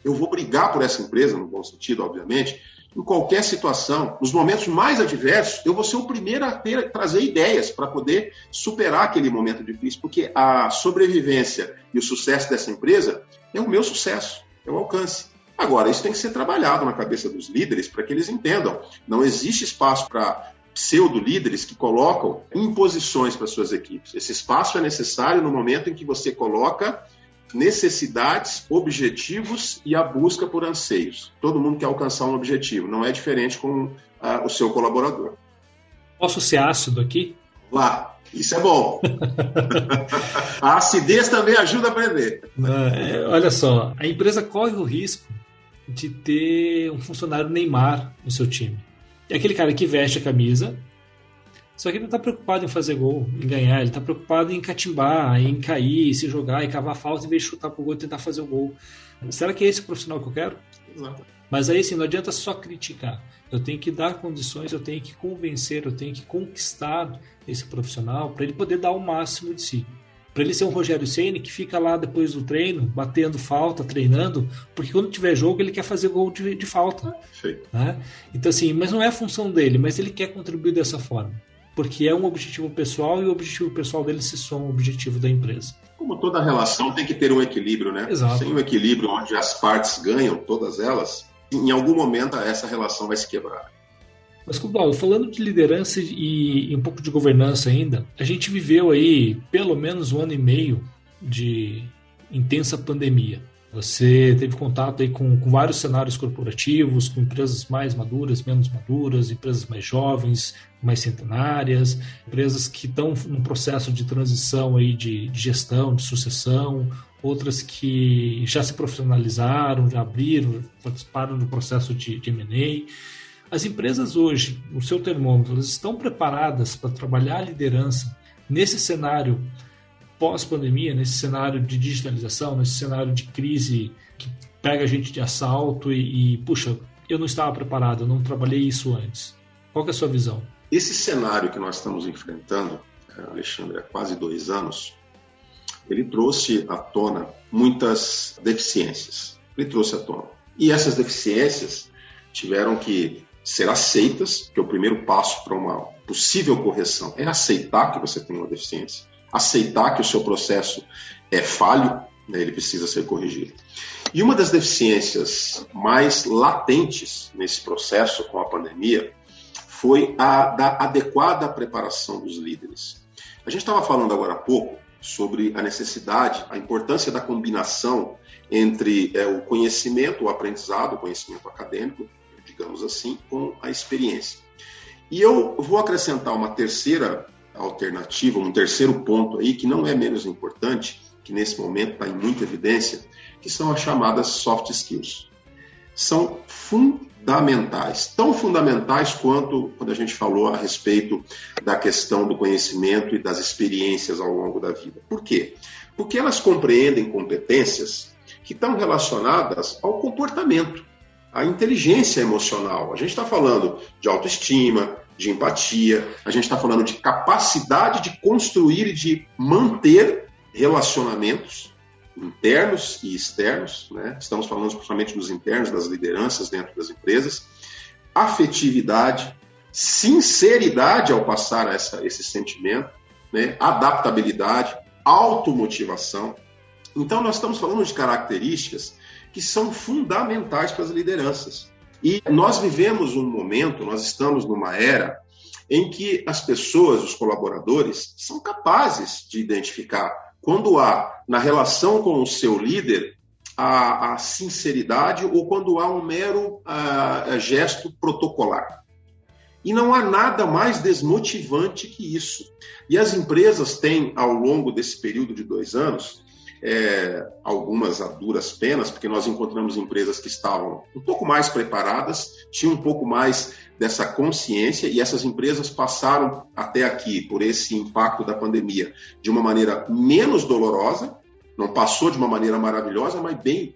Eu vou brigar por essa empresa, no bom sentido, obviamente, em qualquer situação. Nos momentos mais adversos, eu vou ser o primeiro a trazer ideias para poder superar aquele momento difícil, porque a sobrevivência e o sucesso dessa empresa é o meu sucesso, é o alcance. Agora, isso tem que ser trabalhado na cabeça dos líderes para que eles entendam. Não existe espaço para pseudo-líderes que colocam imposições para suas equipes. Esse espaço é necessário no momento em que você coloca necessidades, objetivos e a busca por anseios. Todo mundo quer alcançar um objetivo, não é diferente com o seu colaborador. Posso ser ácido aqui? Lá, isso é bom. A acidez também ajuda a aprender. Olha só, a empresa corre o risco de ter um funcionário Neymar no seu time. É aquele cara que veste a camisa, só que ele não está preocupado em fazer gol, em ganhar, ele está preocupado em catimbar, em cair, se jogar, em cavar falta, em vez de chutar pro gol e tentar fazer o gol. Será que é esse o profissional que eu quero? Exato. Mas aí sim, não adianta só criticar. Eu tenho que dar condições, eu tenho que convencer, eu tenho que conquistar esse profissional para ele poder dar o máximo de si. Para ele ser um Rogério Ceni que fica lá depois do treino, batendo falta, treinando, porque quando tiver jogo ele quer fazer gol de falta. Né? Então assim, mas não é a função dele, mas ele quer contribuir dessa forma. Porque é um objetivo pessoal e o objetivo pessoal dele se soma ao objetivo da empresa. Como toda relação tem que ter um equilíbrio, né? Exato. Sem um equilíbrio onde as partes ganham, todas elas, em algum momento essa relação vai se quebrar. Mas, Clodoaldo, falando de liderança e um pouco de governança ainda, a gente viveu aí pelo menos 1 ano e meio de intensa pandemia. Você teve contato aí com vários cenários corporativos, com empresas mais maduras, menos maduras, empresas mais jovens, mais centenárias, empresas que estão num processo de transição aí de gestão, de sucessão, outras que já se profissionalizaram, já abriram, participaram do processo de M&A. As empresas hoje, no seu termômetro, elas estão preparadas para trabalhar a liderança nesse cenário pós-pandemia, nesse cenário de digitalização, nesse cenário de crise que pega a gente de assalto puxa, eu não estava preparado, eu não trabalhei isso antes. Qual que é a sua visão? Esse cenário que nós estamos enfrentando, Alexandre, há quase 2 anos, ele trouxe à tona muitas deficiências. Ele trouxe à tona. E essas deficiências tiveram que ser aceitas, porque o primeiro passo para uma possível correção é aceitar que você tem uma deficiência, aceitar que o seu processo é falho, né, ele precisa ser corrigido. E uma das deficiências mais latentes nesse processo com a pandemia foi a da adequada preparação dos líderes. A gente estava falando agora há pouco sobre a necessidade, a importância da combinação entre o conhecimento, o aprendizado, o conhecimento acadêmico, digamos assim, com a experiência. E eu vou acrescentar uma terceira alternativa, um terceiro ponto aí, que não é menos importante, que nesse momento está em muita evidência, que são as chamadas soft skills. São fundamentais, tão fundamentais quanto quando a gente falou a respeito da questão do conhecimento e das experiências ao longo da vida. Por quê? Porque elas compreendem competências que estão relacionadas ao comportamento, à inteligência emocional. A gente está falando de autoestima, de empatia, a gente está falando de capacidade de construir e de manter relacionamentos internos e externos, né? Estamos falando principalmente dos internos, das lideranças dentro das empresas, afetividade, sinceridade ao passar esse sentimento, né? Adaptabilidade, automotivação. Então, nós estamos falando de características que são fundamentais para as lideranças. E nós vivemos um momento, nós estamos numa era em que as pessoas, os colaboradores, são capazes de identificar quando há, na relação com o seu líder, a sinceridade ou quando há um mero gesto protocolar. E não há nada mais desmotivante que isso. E as empresas têm, ao longo desse período de 2 anos, algumas a duras penas, porque nós encontramos empresas que estavam um pouco mais preparadas, tinham um pouco mais dessa consciência, e essas empresas passaram até aqui, por esse impacto da pandemia, de uma maneira menos dolorosa, não passou de uma maneira maravilhosa, mas bem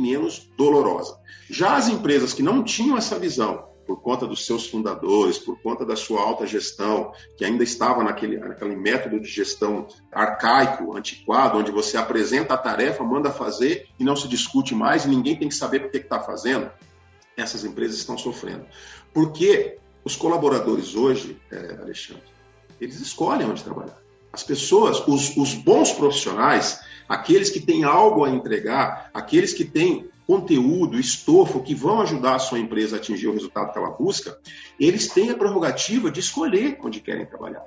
menos dolorosa. Já as empresas que não tinham essa visão, por conta dos seus fundadores, por conta da sua alta gestão, que ainda estava naquele método de gestão arcaico, antiquado, onde você apresenta a tarefa, manda fazer e não se discute mais e ninguém tem que saber por que está fazendo, essas empresas estão sofrendo. Porque os colaboradores hoje, Alexandre, eles escolhem onde trabalhar. As pessoas, os bons profissionais, aqueles que têm algo a entregar, aqueles que têm conteúdo, estofo, que vão ajudar a sua empresa a atingir o resultado que ela busca, eles têm a prerrogativa de escolher onde querem trabalhar.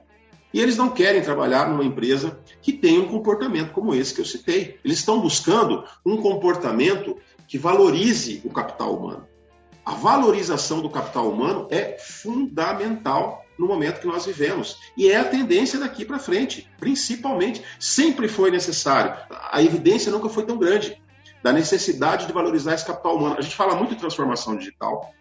E eles não querem trabalhar numa empresa que tenha um comportamento como esse que eu citei. Eles estão buscando um comportamento que valorize o capital humano. A valorização do capital humano é fundamental no momento que nós vivemos. E é a tendência daqui para frente, principalmente. Sempre foi necessário. A evidência nunca foi tão grande da necessidade de valorizar esse capital humano. A gente fala muito de transformação digital,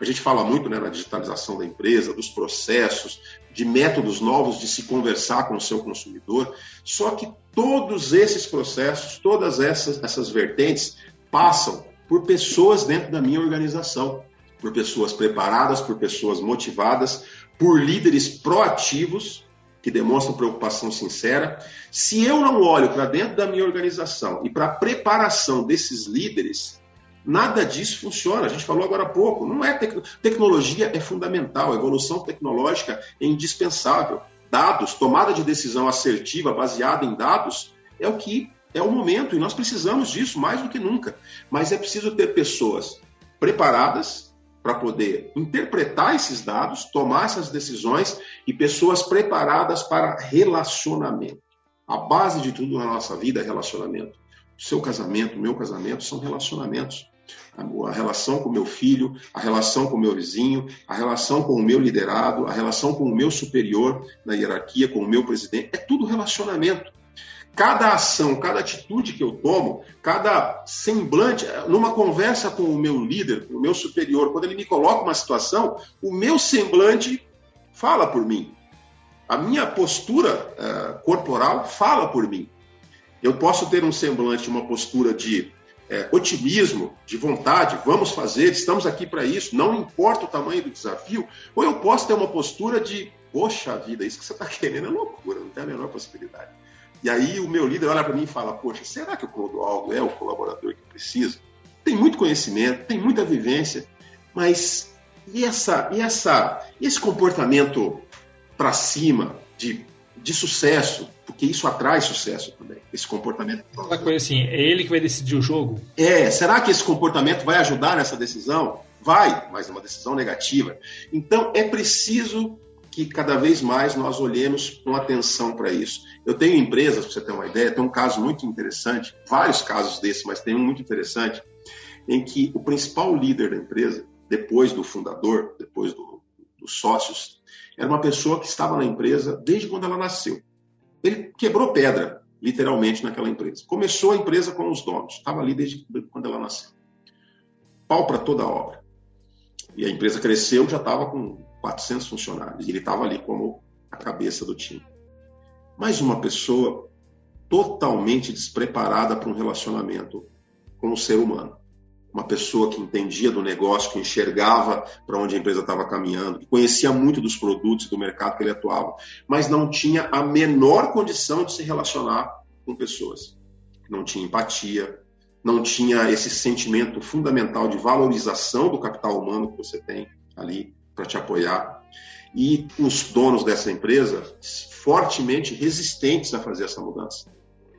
a gente fala muito, né, na digitalização da empresa, dos processos, de métodos novos de se conversar com o seu consumidor, só que todos esses processos, todas essas vertentes passam por pessoas dentro da minha organização, por pessoas preparadas, por pessoas motivadas, por líderes proativos, que demonstram preocupação sincera. Se eu não olho para dentro da minha organização e para a preparação desses líderes, nada disso funciona. A gente falou agora há pouco, não é tecnologia é fundamental, a evolução tecnológica é indispensável. Dados, tomada de decisão assertiva baseada em dados é o que é o momento e nós precisamos disso mais do que nunca. Mas é preciso ter pessoas preparadas para poder interpretar esses dados, tomar essas decisões e pessoas preparadas para relacionamento. A base de tudo na nossa vida é relacionamento. O seu casamento, o meu casamento são relacionamentos. A relação com o meu filho, a relação com o meu vizinho, a relação com o meu liderado, a relação com o meu superior na hierarquia, com o meu presidente, é tudo relacionamento. cada ação, cada atitude que eu tomo, cada semblante, numa conversa com o meu líder, com o meu superior, quando ele me coloca uma situação, o meu semblante fala por mim. A minha postura corporal fala por mim. Eu posso ter um semblante, uma postura de otimismo, de vontade, vamos fazer, estamos aqui para isso, não importa o tamanho do desafio, ou eu posso ter uma postura de, poxa vida, isso que você está querendo é loucura, não tem a menor possibilidade. E aí o meu líder olha para mim e fala, poxa, será que o Clodoaldo é o colaborador que precisa? Tem muito conhecimento, tem muita vivência, mas e esse comportamento para cima de sucesso, porque isso atrai sucesso também, esse comportamento. Aquela coisa assim, é ele que vai decidir o jogo? Será que esse comportamento vai ajudar nessa decisão? Vai, mas é uma decisão negativa. Então, é preciso que cada vez mais nós olhemos com atenção para isso. Eu tenho empresas, para você ter uma ideia, tem um caso muito interessante, vários casos desses, mas tem um muito interessante, em que o principal líder da empresa, depois do fundador, depois dos sócios, era uma pessoa que estava na empresa desde quando ela nasceu. Ele quebrou pedra, literalmente, naquela empresa. Começou a empresa com os donos, estava ali desde quando ela nasceu. Pau para toda a obra. E a empresa cresceu, já estava com 400 funcionários. E ele estava ali como a cabeça do time. Mas uma pessoa totalmente despreparada para um relacionamento com o ser humano. Uma pessoa que entendia do negócio, que enxergava para onde a empresa estava caminhando, que conhecia muito dos produtos e do mercado que ele atuava, mas não tinha a menor condição de se relacionar com pessoas. Não tinha empatia, não tinha esse sentimento fundamental de valorização do capital humano que você tem ali para te apoiar. E os donos dessa empresa fortemente resistentes a fazer essa mudança.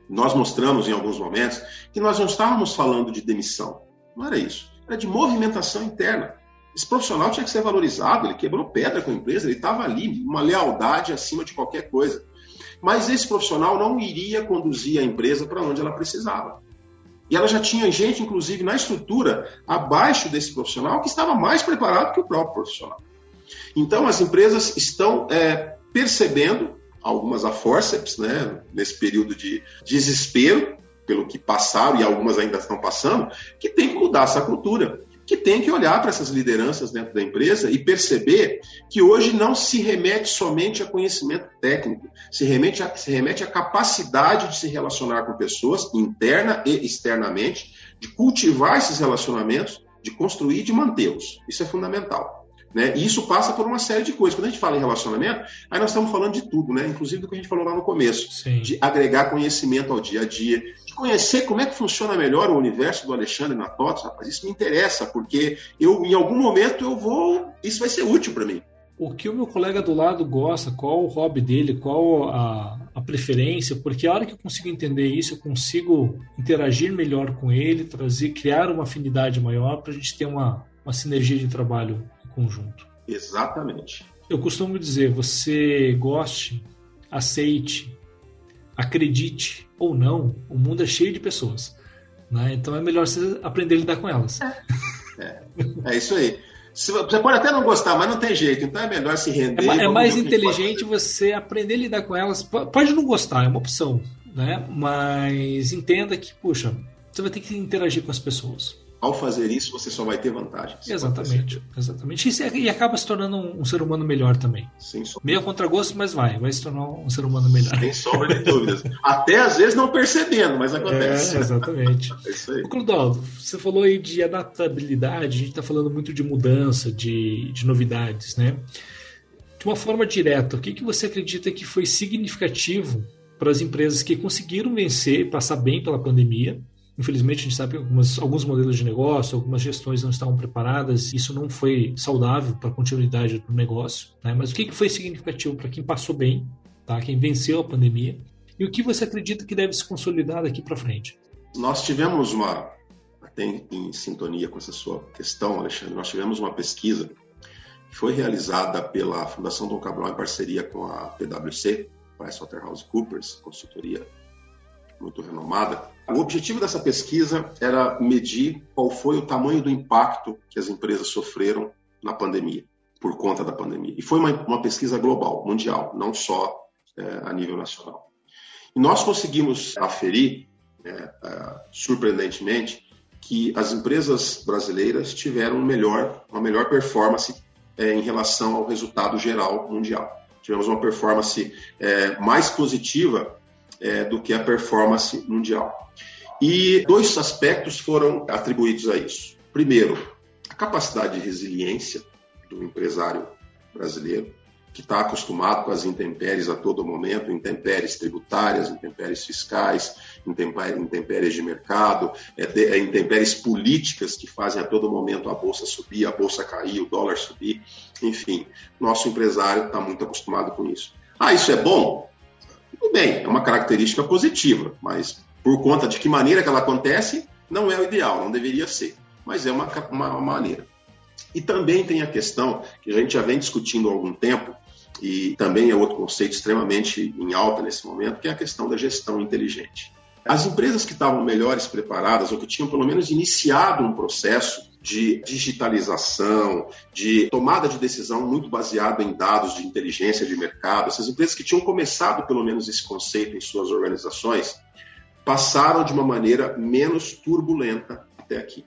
Nós mostramos em alguns momentos que nós não estávamos falando de demissão. Não era isso. Era de movimentação interna. Esse profissional tinha que ser valorizado, ele quebrou pedra com a empresa, ele estava ali, uma lealdade acima de qualquer coisa. Mas esse profissional não iria conduzir a empresa para onde ela precisava. E ela já tinha gente, inclusive, na estrutura, abaixo desse profissional, que estava mais preparado que o próprio profissional. Então, as empresas estão percebendo, algumas a forceps, né, nesse período de desespero, pelo que passaram, e algumas ainda estão passando, que tem que mudar essa cultura, que tem que olhar para essas lideranças dentro da empresa e perceber que hoje não se remete somente a conhecimento técnico, se remete à capacidade de se relacionar com pessoas, interna e externamente, de cultivar esses relacionamentos, de construir e de mantê-los. Isso é fundamental. Né? E isso passa por uma série de coisas. Quando a gente fala em relacionamento, aí nós estamos falando de tudo, né? Inclusive do que a gente falou lá no começo. Sim. De agregar conhecimento ao dia a dia, de conhecer como é que funciona melhor o universo do Alexandre na TOTVS. Rapaz, isso me interessa, porque em algum momento isso vai ser útil para mim. O que o meu colega do lado gosta, qual o hobby dele, qual a preferência, porque a hora que eu consigo entender isso, eu consigo interagir melhor com ele, criar uma afinidade maior para a gente ter uma sinergia de trabalho conjunto. Exatamente. Eu costumo dizer, você goste, aceite, acredite ou não, o mundo é cheio de pessoas, né? Então é melhor você aprender a lidar com elas. É isso aí. Você pode até não gostar, mas não tem jeito, então é melhor se render. É mais inteligente você aprender a lidar com elas. Pode não gostar, é uma opção, né? Mas entenda que, puxa, você vai ter que interagir com as pessoas. Ao fazer isso, você só vai ter vantagens. Exatamente. E acaba se tornando um ser humano melhor também. Meio a contragosto, mas vai se tornar um ser humano melhor. Sem sombra de dúvidas. Até às vezes não percebendo, mas acontece. Exatamente. É isso aí. Clodoaldo, você falou aí de adaptabilidade, a gente está falando muito de mudança, de novidades, né? De uma forma direta, o que você acredita que foi significativo para as empresas que conseguiram vencer e passar bem pela pandemia? Infelizmente, a gente sabe que alguns modelos de negócio, algumas gestões não estavam preparadas. Isso não foi saudável para a continuidade do negócio, né? Mas o que foi significativo para quem passou bem, tá? Quem venceu a pandemia? E o que você acredita que deve se consolidar daqui para frente? Nós tivemos até em sintonia com essa sua questão, Alexandre, nós tivemos uma pesquisa que foi realizada pela Fundação Dom Cabral em parceria com a PwC, PricewaterhouseCoopers, consultoria muito renomada. O objetivo dessa pesquisa era medir qual foi o tamanho do impacto que as empresas sofreram na pandemia, por conta da pandemia. E foi uma pesquisa global, mundial, não só a nível nacional. E nós conseguimos aferir, surpreendentemente, que as empresas brasileiras tiveram uma melhor performance em relação ao resultado geral mundial. Tivemos uma performance mais positiva do que a performance mundial. E 2 aspectos foram atribuídos a isso. Primeiro, a capacidade de resiliência do empresário brasileiro, que está acostumado com as intempéries a todo momento, intempéries tributárias, intempéries fiscais, intempéries de mercado, intempéries políticas que fazem a todo momento a bolsa subir, a bolsa cair, o dólar subir, enfim, nosso empresário está muito acostumado com isso. Isso é bom? Tudo bem, é uma característica positiva, mas por conta de que maneira que ela acontece, não é o ideal, não deveria ser, mas é uma maneira. E também tem a questão que a gente já vem discutindo há algum tempo, e também é outro conceito extremamente em alta nesse momento, que é a questão da gestão inteligente. As empresas que estavam melhores preparadas, ou que tinham pelo menos iniciado um processo de digitalização, de tomada de decisão muito baseado em dados de inteligência de mercado, essas empresas que tinham começado pelo menos esse conceito em suas organizações, passaram de uma maneira menos turbulenta até aqui,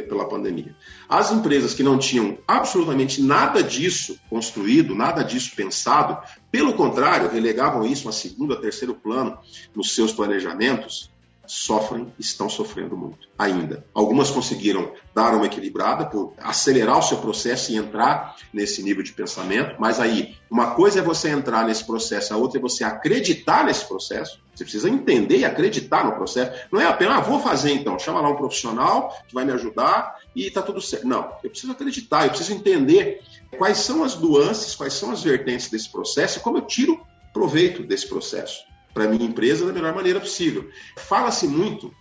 pela pandemia. As empresas que não tinham absolutamente nada disso construído, nada disso pensado, pelo contrário, relegavam isso a segundo, a terceiro plano nos seus planejamentos, estão sofrendo muito ainda. Algumas conseguiram dar uma equilibrada por acelerar o seu processo e entrar nesse nível de pensamento, mas aí, uma coisa é você entrar nesse processo, a outra é você acreditar nesse processo. Você precisa entender e acreditar no processo. Não é apenas, vou fazer então, chama lá um profissional que vai me ajudar e está tudo certo. Não, eu preciso acreditar, eu preciso entender quais são as nuances, quais são as vertentes desse processo e como eu tiro proveito desse processo para a minha empresa da melhor maneira possível. Fala-se muito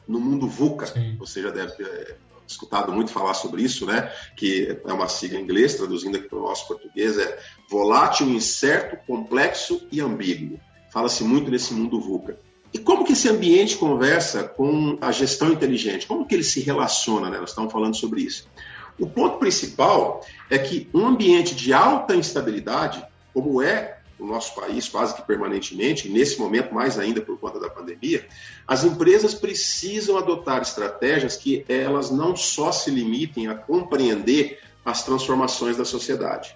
no mundo VUCA, Sim. Você já deve ter escutado muito falar sobre isso, né? Que é uma sigla em inglês, traduzindo aqui para o nosso português, é volátil, incerto, complexo e ambíguo. Fala-se muito nesse mundo VUCA. E como que esse ambiente conversa com a gestão inteligente? Como que ele se relaciona, né? Nós estamos falando sobre isso. O ponto principal é que um ambiente de alta instabilidade, como é o nosso país quase que permanentemente, e nesse momento mais ainda por conta da pandemia, as empresas precisam adotar estratégias que elas não só se limitem a compreender as transformações da sociedade,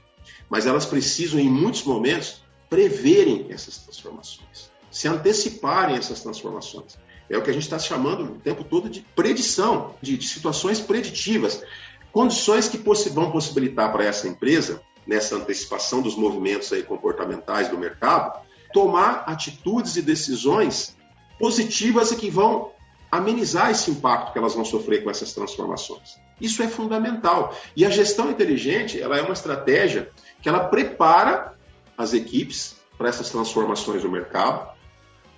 mas elas precisam, em muitos momentos, preverem essas transformações, se anteciparem essas transformações. É o que a gente está chamando o tempo todo de predição, de situações preditivas, condições que vão possibilitar para essa empresa, nessa antecipação dos movimentos aí comportamentais do mercado, tomar atitudes e decisões positivas e que vão amenizar esse impacto que elas vão sofrer com essas transformações. Isso é fundamental. E a gestão inteligente, ela é uma estratégia que ela prepara as equipes para essas transformações do mercado,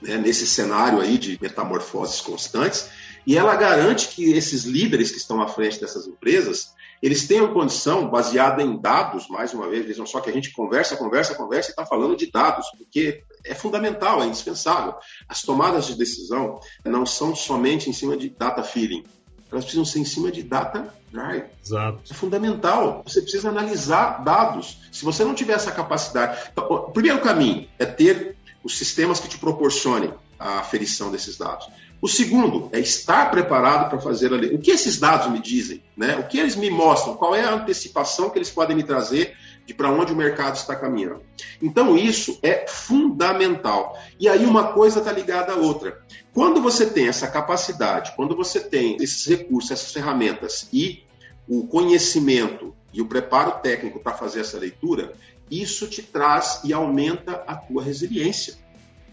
né, nesse cenário aí de metamorfoses constantes, e ela garante que esses líderes que estão à frente dessas empresas, eles tenham condição, baseada em dados, mais uma vez, vejam só que a gente conversa e está falando de dados, porque é fundamental, é indispensável. As tomadas de decisão não são somente em cima de data feeling, elas precisam ser em cima de data drive. Exato. É fundamental, você precisa analisar dados. Se você não tiver essa capacidade... Então, o primeiro caminho é ter os sistemas que te proporcionem a aferição desses dados. O segundo é estar preparado para fazer o que esses dados me dizem, né? O que eles me mostram, qual é a antecipação que eles podem me trazer de para onde o mercado está caminhando. Então isso é fundamental. E aí uma coisa está ligada à outra. Quando você tem essa capacidade, quando você tem esses recursos, essas ferramentas e o conhecimento e o preparo técnico para fazer essa leitura, isso te traz e aumenta a tua resiliência.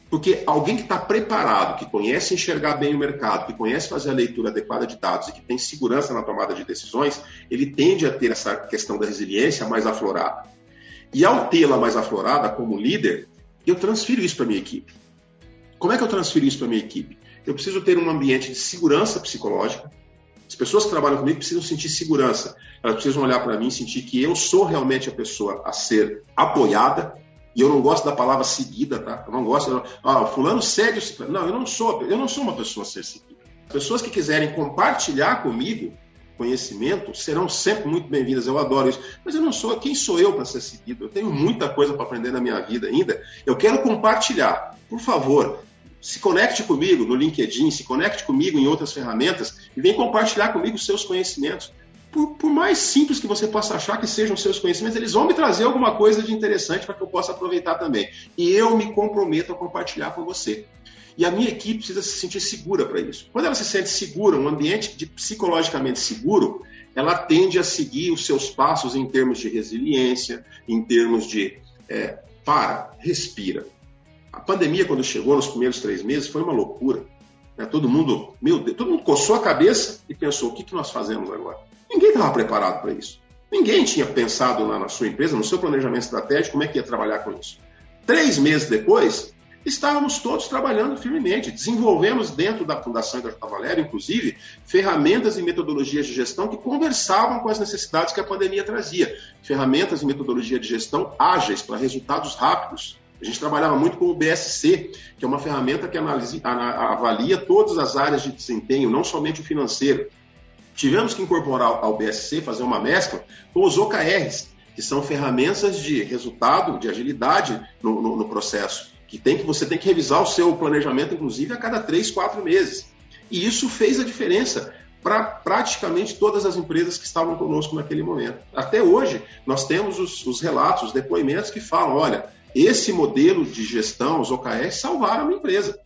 Porque alguém que está preparado, que conhece enxergar bem o mercado, que conhece fazer a leitura adequada de dados e que tem segurança na tomada de decisões, ele tende a ter essa questão da resiliência mais aflorada. E ao tê-la mais aflorada como líder, eu transfiro isso para a minha equipe. Como é que eu transfiro isso para a minha equipe? Eu preciso ter um ambiente de segurança psicológica. As pessoas que trabalham comigo precisam sentir segurança. Elas precisam olhar para mim e sentir que eu sou realmente a pessoa a ser apoiada. E eu não gosto da palavra seguida, tá? Eu não gosto... fulano segue o ciclano. Não, eu não sou uma pessoa a ser seguida. As pessoas que quiserem compartilhar comigo conhecimento serão sempre muito bem-vindas, eu adoro isso, mas eu não sou, quem sou eu para ser seguido? Eu tenho muita coisa para aprender na minha vida ainda, eu quero compartilhar, por favor, se conecte comigo no LinkedIn, se conecte comigo em outras ferramentas e vem compartilhar comigo os seus conhecimentos. Por mais simples que você possa achar que sejam os seus conhecimentos, eles vão me trazer alguma coisa de interessante para que eu possa aproveitar também. E eu me comprometo a compartilhar com você. E a minha equipe precisa se sentir segura para isso. Quando ela se sente segura, um ambiente psicologicamente seguro, ela tende a seguir os seus passos em termos de resiliência, em termos de respira. A pandemia, quando chegou nos primeiros 3 meses, foi uma loucura. Todo mundo coçou a cabeça e pensou, o que nós fazemos agora? Ninguém estava preparado para isso. Ninguém tinha pensado na sua empresa, no seu planejamento estratégico, como é que ia trabalhar com isso. 3 meses depois, estávamos todos trabalhando firmemente. Desenvolvemos dentro da Fundação da J. Valério, inclusive, ferramentas e metodologias de gestão que conversavam com as necessidades que a pandemia trazia. Ferramentas e metodologia de gestão ágeis para resultados rápidos. A gente trabalhava muito com o BSC, que é uma ferramenta que avalia todas as áreas de desempenho, não somente o financeiro. Tivemos que incorporar ao BSC, fazer uma mescla com os OKRs, que são ferramentas de resultado, de agilidade no processo, você tem que revisar o seu planejamento, inclusive, a cada 3, 4 meses. E isso fez a diferença para praticamente todas as empresas que estavam conosco naquele momento. Até hoje, nós temos os relatos, os depoimentos que falam, olha, esse modelo de gestão, os OKRs, salvaram a minha empresa.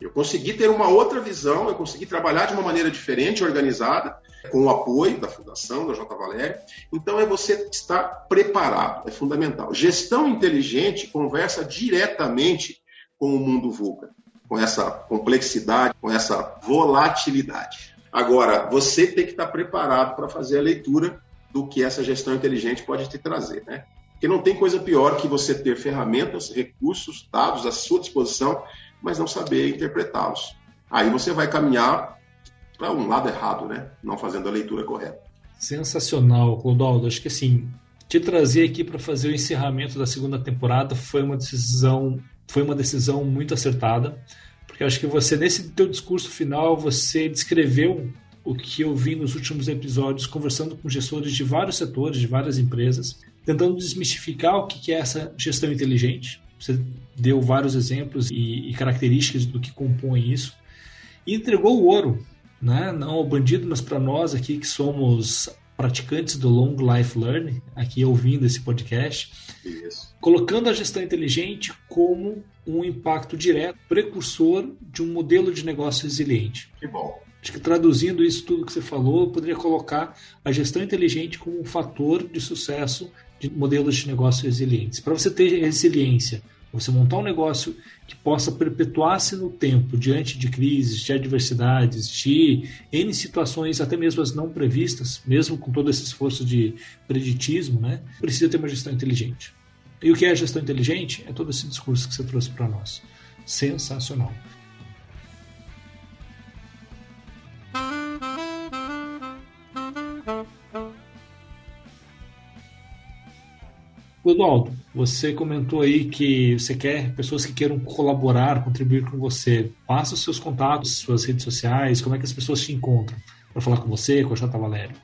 Eu consegui ter uma outra visão, eu consegui trabalhar de uma maneira diferente, organizada, com o apoio da Fundação, da J. Valério. Então, é você estar preparado, é fundamental. Gestão inteligente conversa diretamente com o mundo VUCA, com essa complexidade, com essa volatilidade. Agora, você tem que estar preparado para fazer a leitura do que essa gestão inteligente pode te trazer, né? Porque não tem coisa pior que você ter ferramentas, recursos, dados à sua disposição, mas não saber interpretá-los. Aí você vai caminhar para um lado errado, né? Não fazendo a leitura correta. Sensacional, Clodoaldo. Acho que assim, te trazer aqui para fazer o encerramento da 2ª temporada foi uma decisão muito acertada, porque acho que você, nesse teu discurso final, você descreveu o que eu vi nos últimos episódios, conversando com gestores de vários setores, de várias empresas, tentando desmistificar o que é essa gestão inteligente. Você deu vários exemplos e características do que compõe isso e entregou o ouro, né? Não ao bandido, mas para nós aqui que somos praticantes do Long Life Learning, aqui ouvindo esse podcast, isso. Colocando a gestão inteligente como um impacto direto, precursor de um modelo de negócio resiliente. Que bom. Acho que traduzindo isso tudo que você falou, eu poderia colocar a gestão inteligente como um fator de sucesso de modelos de negócio resilientes. Para você ter resiliência, você montar um negócio que possa perpetuar-se no tempo, diante de crises, de adversidades, de N situações, até mesmo as não previstas, mesmo com todo esse esforço de preditismo, né, precisa ter uma gestão inteligente. E o que é a gestão inteligente? É todo esse discurso que você trouxe para nós. Sensacional. Clodoaldo, você comentou aí que você quer pessoas que queiram colaborar, contribuir com você. Passa os seus contatos, suas redes sociais, como é que as pessoas te encontram para falar com você, com a J. Valério?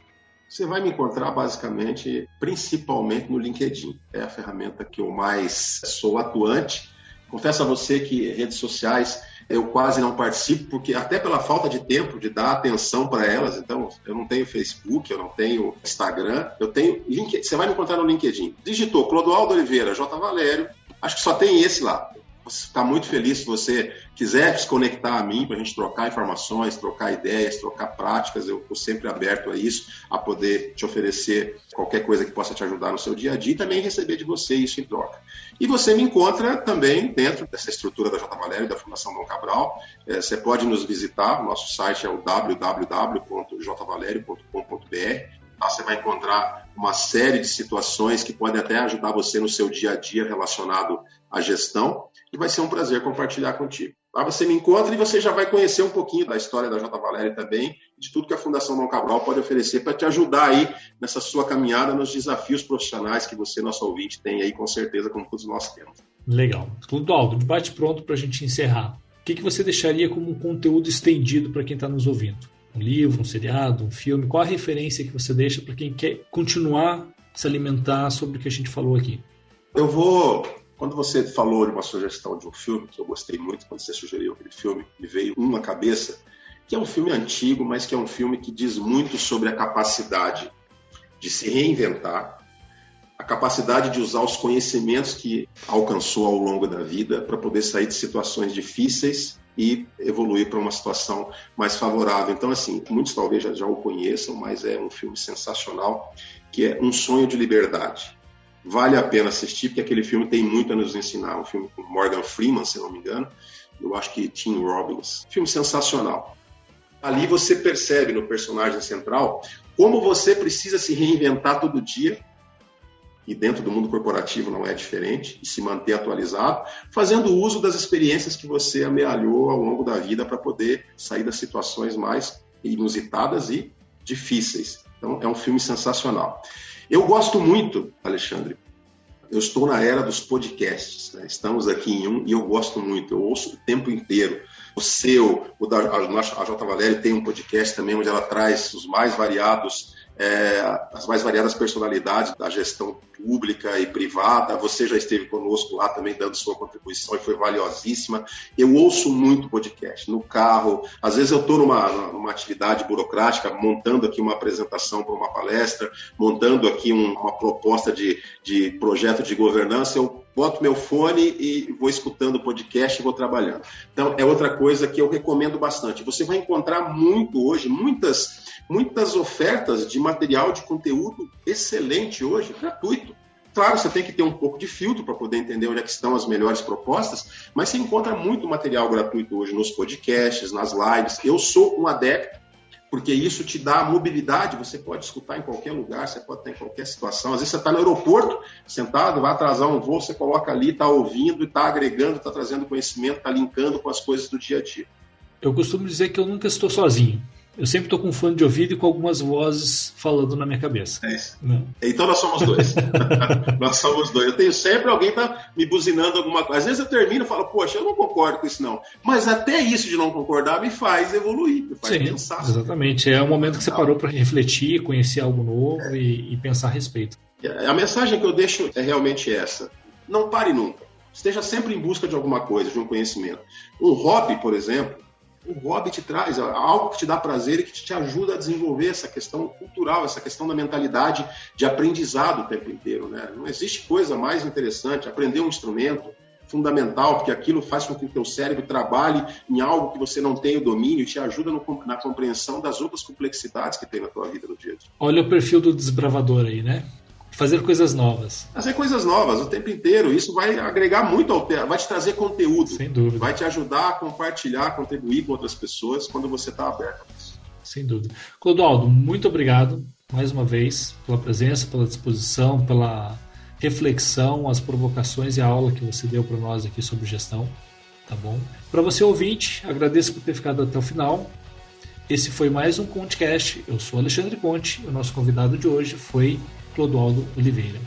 Você vai me encontrar basicamente, principalmente no LinkedIn. É a ferramenta que eu mais sou atuante. Confesso a você que redes sociais eu quase não participo, porque até pela falta de tempo de dar atenção para elas, então eu não tenho Facebook, eu não tenho Instagram, eu tenho LinkedIn. Você vai me encontrar no LinkedIn. Digitou Clodoaldo Oliveira, J. Valério, acho que só tem esse lá. Vou ficar muito feliz se você quiser se conectar a mim para a gente trocar informações, trocar ideias, trocar práticas. Eu estou sempre aberto a isso, a poder te oferecer qualquer coisa que possa te ajudar no seu dia a dia e também receber de você isso em troca. E você me encontra também dentro dessa estrutura da J. Valério e da Fundação Dom Cabral. Você pode nos visitar, nosso site é o www.jvalerio.com.br. Lá você vai encontrar uma série de situações que podem até ajudar você no seu dia a dia relacionado à gestão e vai ser um prazer compartilhar contigo. Lá você me encontra e você já vai conhecer um pouquinho da história da J. Valério também, de tudo que a Fundação Dom Cabral pode oferecer para te ajudar aí nessa sua caminhada, nos desafios profissionais que você, nosso ouvinte, tem aí com certeza, como todos nós temos. Legal. Clodoaldo, debate pronto para a gente encerrar. O que você deixaria como um conteúdo estendido para quem está nos ouvindo? Um livro, um seriado, um filme? Qual a referência que você deixa para quem quer continuar se alimentar sobre o que a gente falou aqui? Quando você falou de uma sugestão de um filme, que eu gostei muito, quando você sugeriu aquele filme, me veio um na cabeça, que é um filme antigo, mas que é um filme que diz muito sobre a capacidade de se reinventar, a capacidade de usar os conhecimentos que alcançou ao longo da vida para poder sair de situações difíceis e evoluir para uma situação mais favorável. Então, assim, muitos talvez já o conheçam, mas é um filme sensacional, que é Um Sonho de Liberdade. Vale a pena assistir, porque aquele filme tem muito a nos ensinar. Um filme com Morgan Freeman, se não me engano. Eu acho que Tim Robbins. Filme sensacional. Ali você percebe no personagem central como você precisa se reinventar todo dia, e dentro do mundo corporativo não é diferente, e se manter atualizado, fazendo uso das experiências que você amealhou ao longo da vida para poder sair das situações mais inusitadas e difíceis. Então, é um filme sensacional. Eu gosto muito, Alexandre, eu estou na era dos podcasts, né? Estamos aqui em um e eu gosto muito, eu ouço o tempo inteiro. O seu, a J. Valério tem um podcast também onde ela traz os mais variados, as mais variadas personalidades da gestão pública e privada. Você já esteve conosco lá também dando sua contribuição e foi valiosíssima. Eu ouço muito podcast no carro, às vezes eu estou numa atividade burocrática, montando aqui uma apresentação para uma palestra, montando aqui uma proposta de projeto de governança, eu boto meu fone e vou escutando o podcast e vou trabalhando. Então, é outra coisa que eu recomendo bastante. Você vai encontrar muito hoje, muitas ofertas de material, de conteúdo excelente hoje, gratuito. Claro, você tem que ter um pouco de filtro para poder entender onde é que estão as melhores propostas, mas você encontra muito material gratuito hoje nos podcasts, nas lives. Eu sou um adepto, porque isso te dá mobilidade, você pode escutar em qualquer lugar, você pode estar em qualquer situação. Às vezes você está no aeroporto, sentado, vai atrasar um voo, você coloca ali, está ouvindo, está agregando, está trazendo conhecimento, está linkando com as coisas do dia a dia. Eu costumo dizer que eu nunca estou sozinho. Eu sempre estou com um fone de ouvido e com algumas vozes falando na minha cabeça. É isso. Então nós somos dois. Nós somos dois. Eu tenho sempre alguém tá me buzinando alguma coisa. Às vezes eu termino e falo, poxa, eu não concordo com isso não. Mas até isso de não concordar me faz evoluir, me faz pensar. Exatamente. É um momento que você parou para refletir, conhecer algo novo e pensar a respeito. A mensagem que eu deixo é realmente essa. Não pare nunca. Esteja sempre em busca de alguma coisa, de um conhecimento. Um hobby, por exemplo, o hobby te traz algo que te dá prazer e que te ajuda a desenvolver essa questão cultural, essa questão da mentalidade de aprendizado o tempo inteiro, né? Não existe coisa mais interessante. Aprender um instrumento fundamental, porque aquilo faz com que o teu cérebro trabalhe em algo que você não tem o domínio e te ajuda na compreensão das outras complexidades que tem na tua vida no dia a dia. Olha o perfil do desbravador aí, né? Fazer coisas novas. Fazer coisas novas o tempo inteiro. Isso vai agregar muito, vai te trazer conteúdo. Sem dúvida. Vai te ajudar a compartilhar, a contribuir com outras pessoas quando você está aberto a isso. Sem dúvida. Clodoaldo, muito obrigado mais uma vez pela presença, pela disposição, pela reflexão, as provocações e a aula que você deu para nós aqui sobre gestão. Tá bom? Para você ouvinte, agradeço por ter ficado até o final. Esse foi mais um ConteCast. Eu sou Alexandre Conte e o nosso convidado de hoje foi Clodoaldo Oliveira.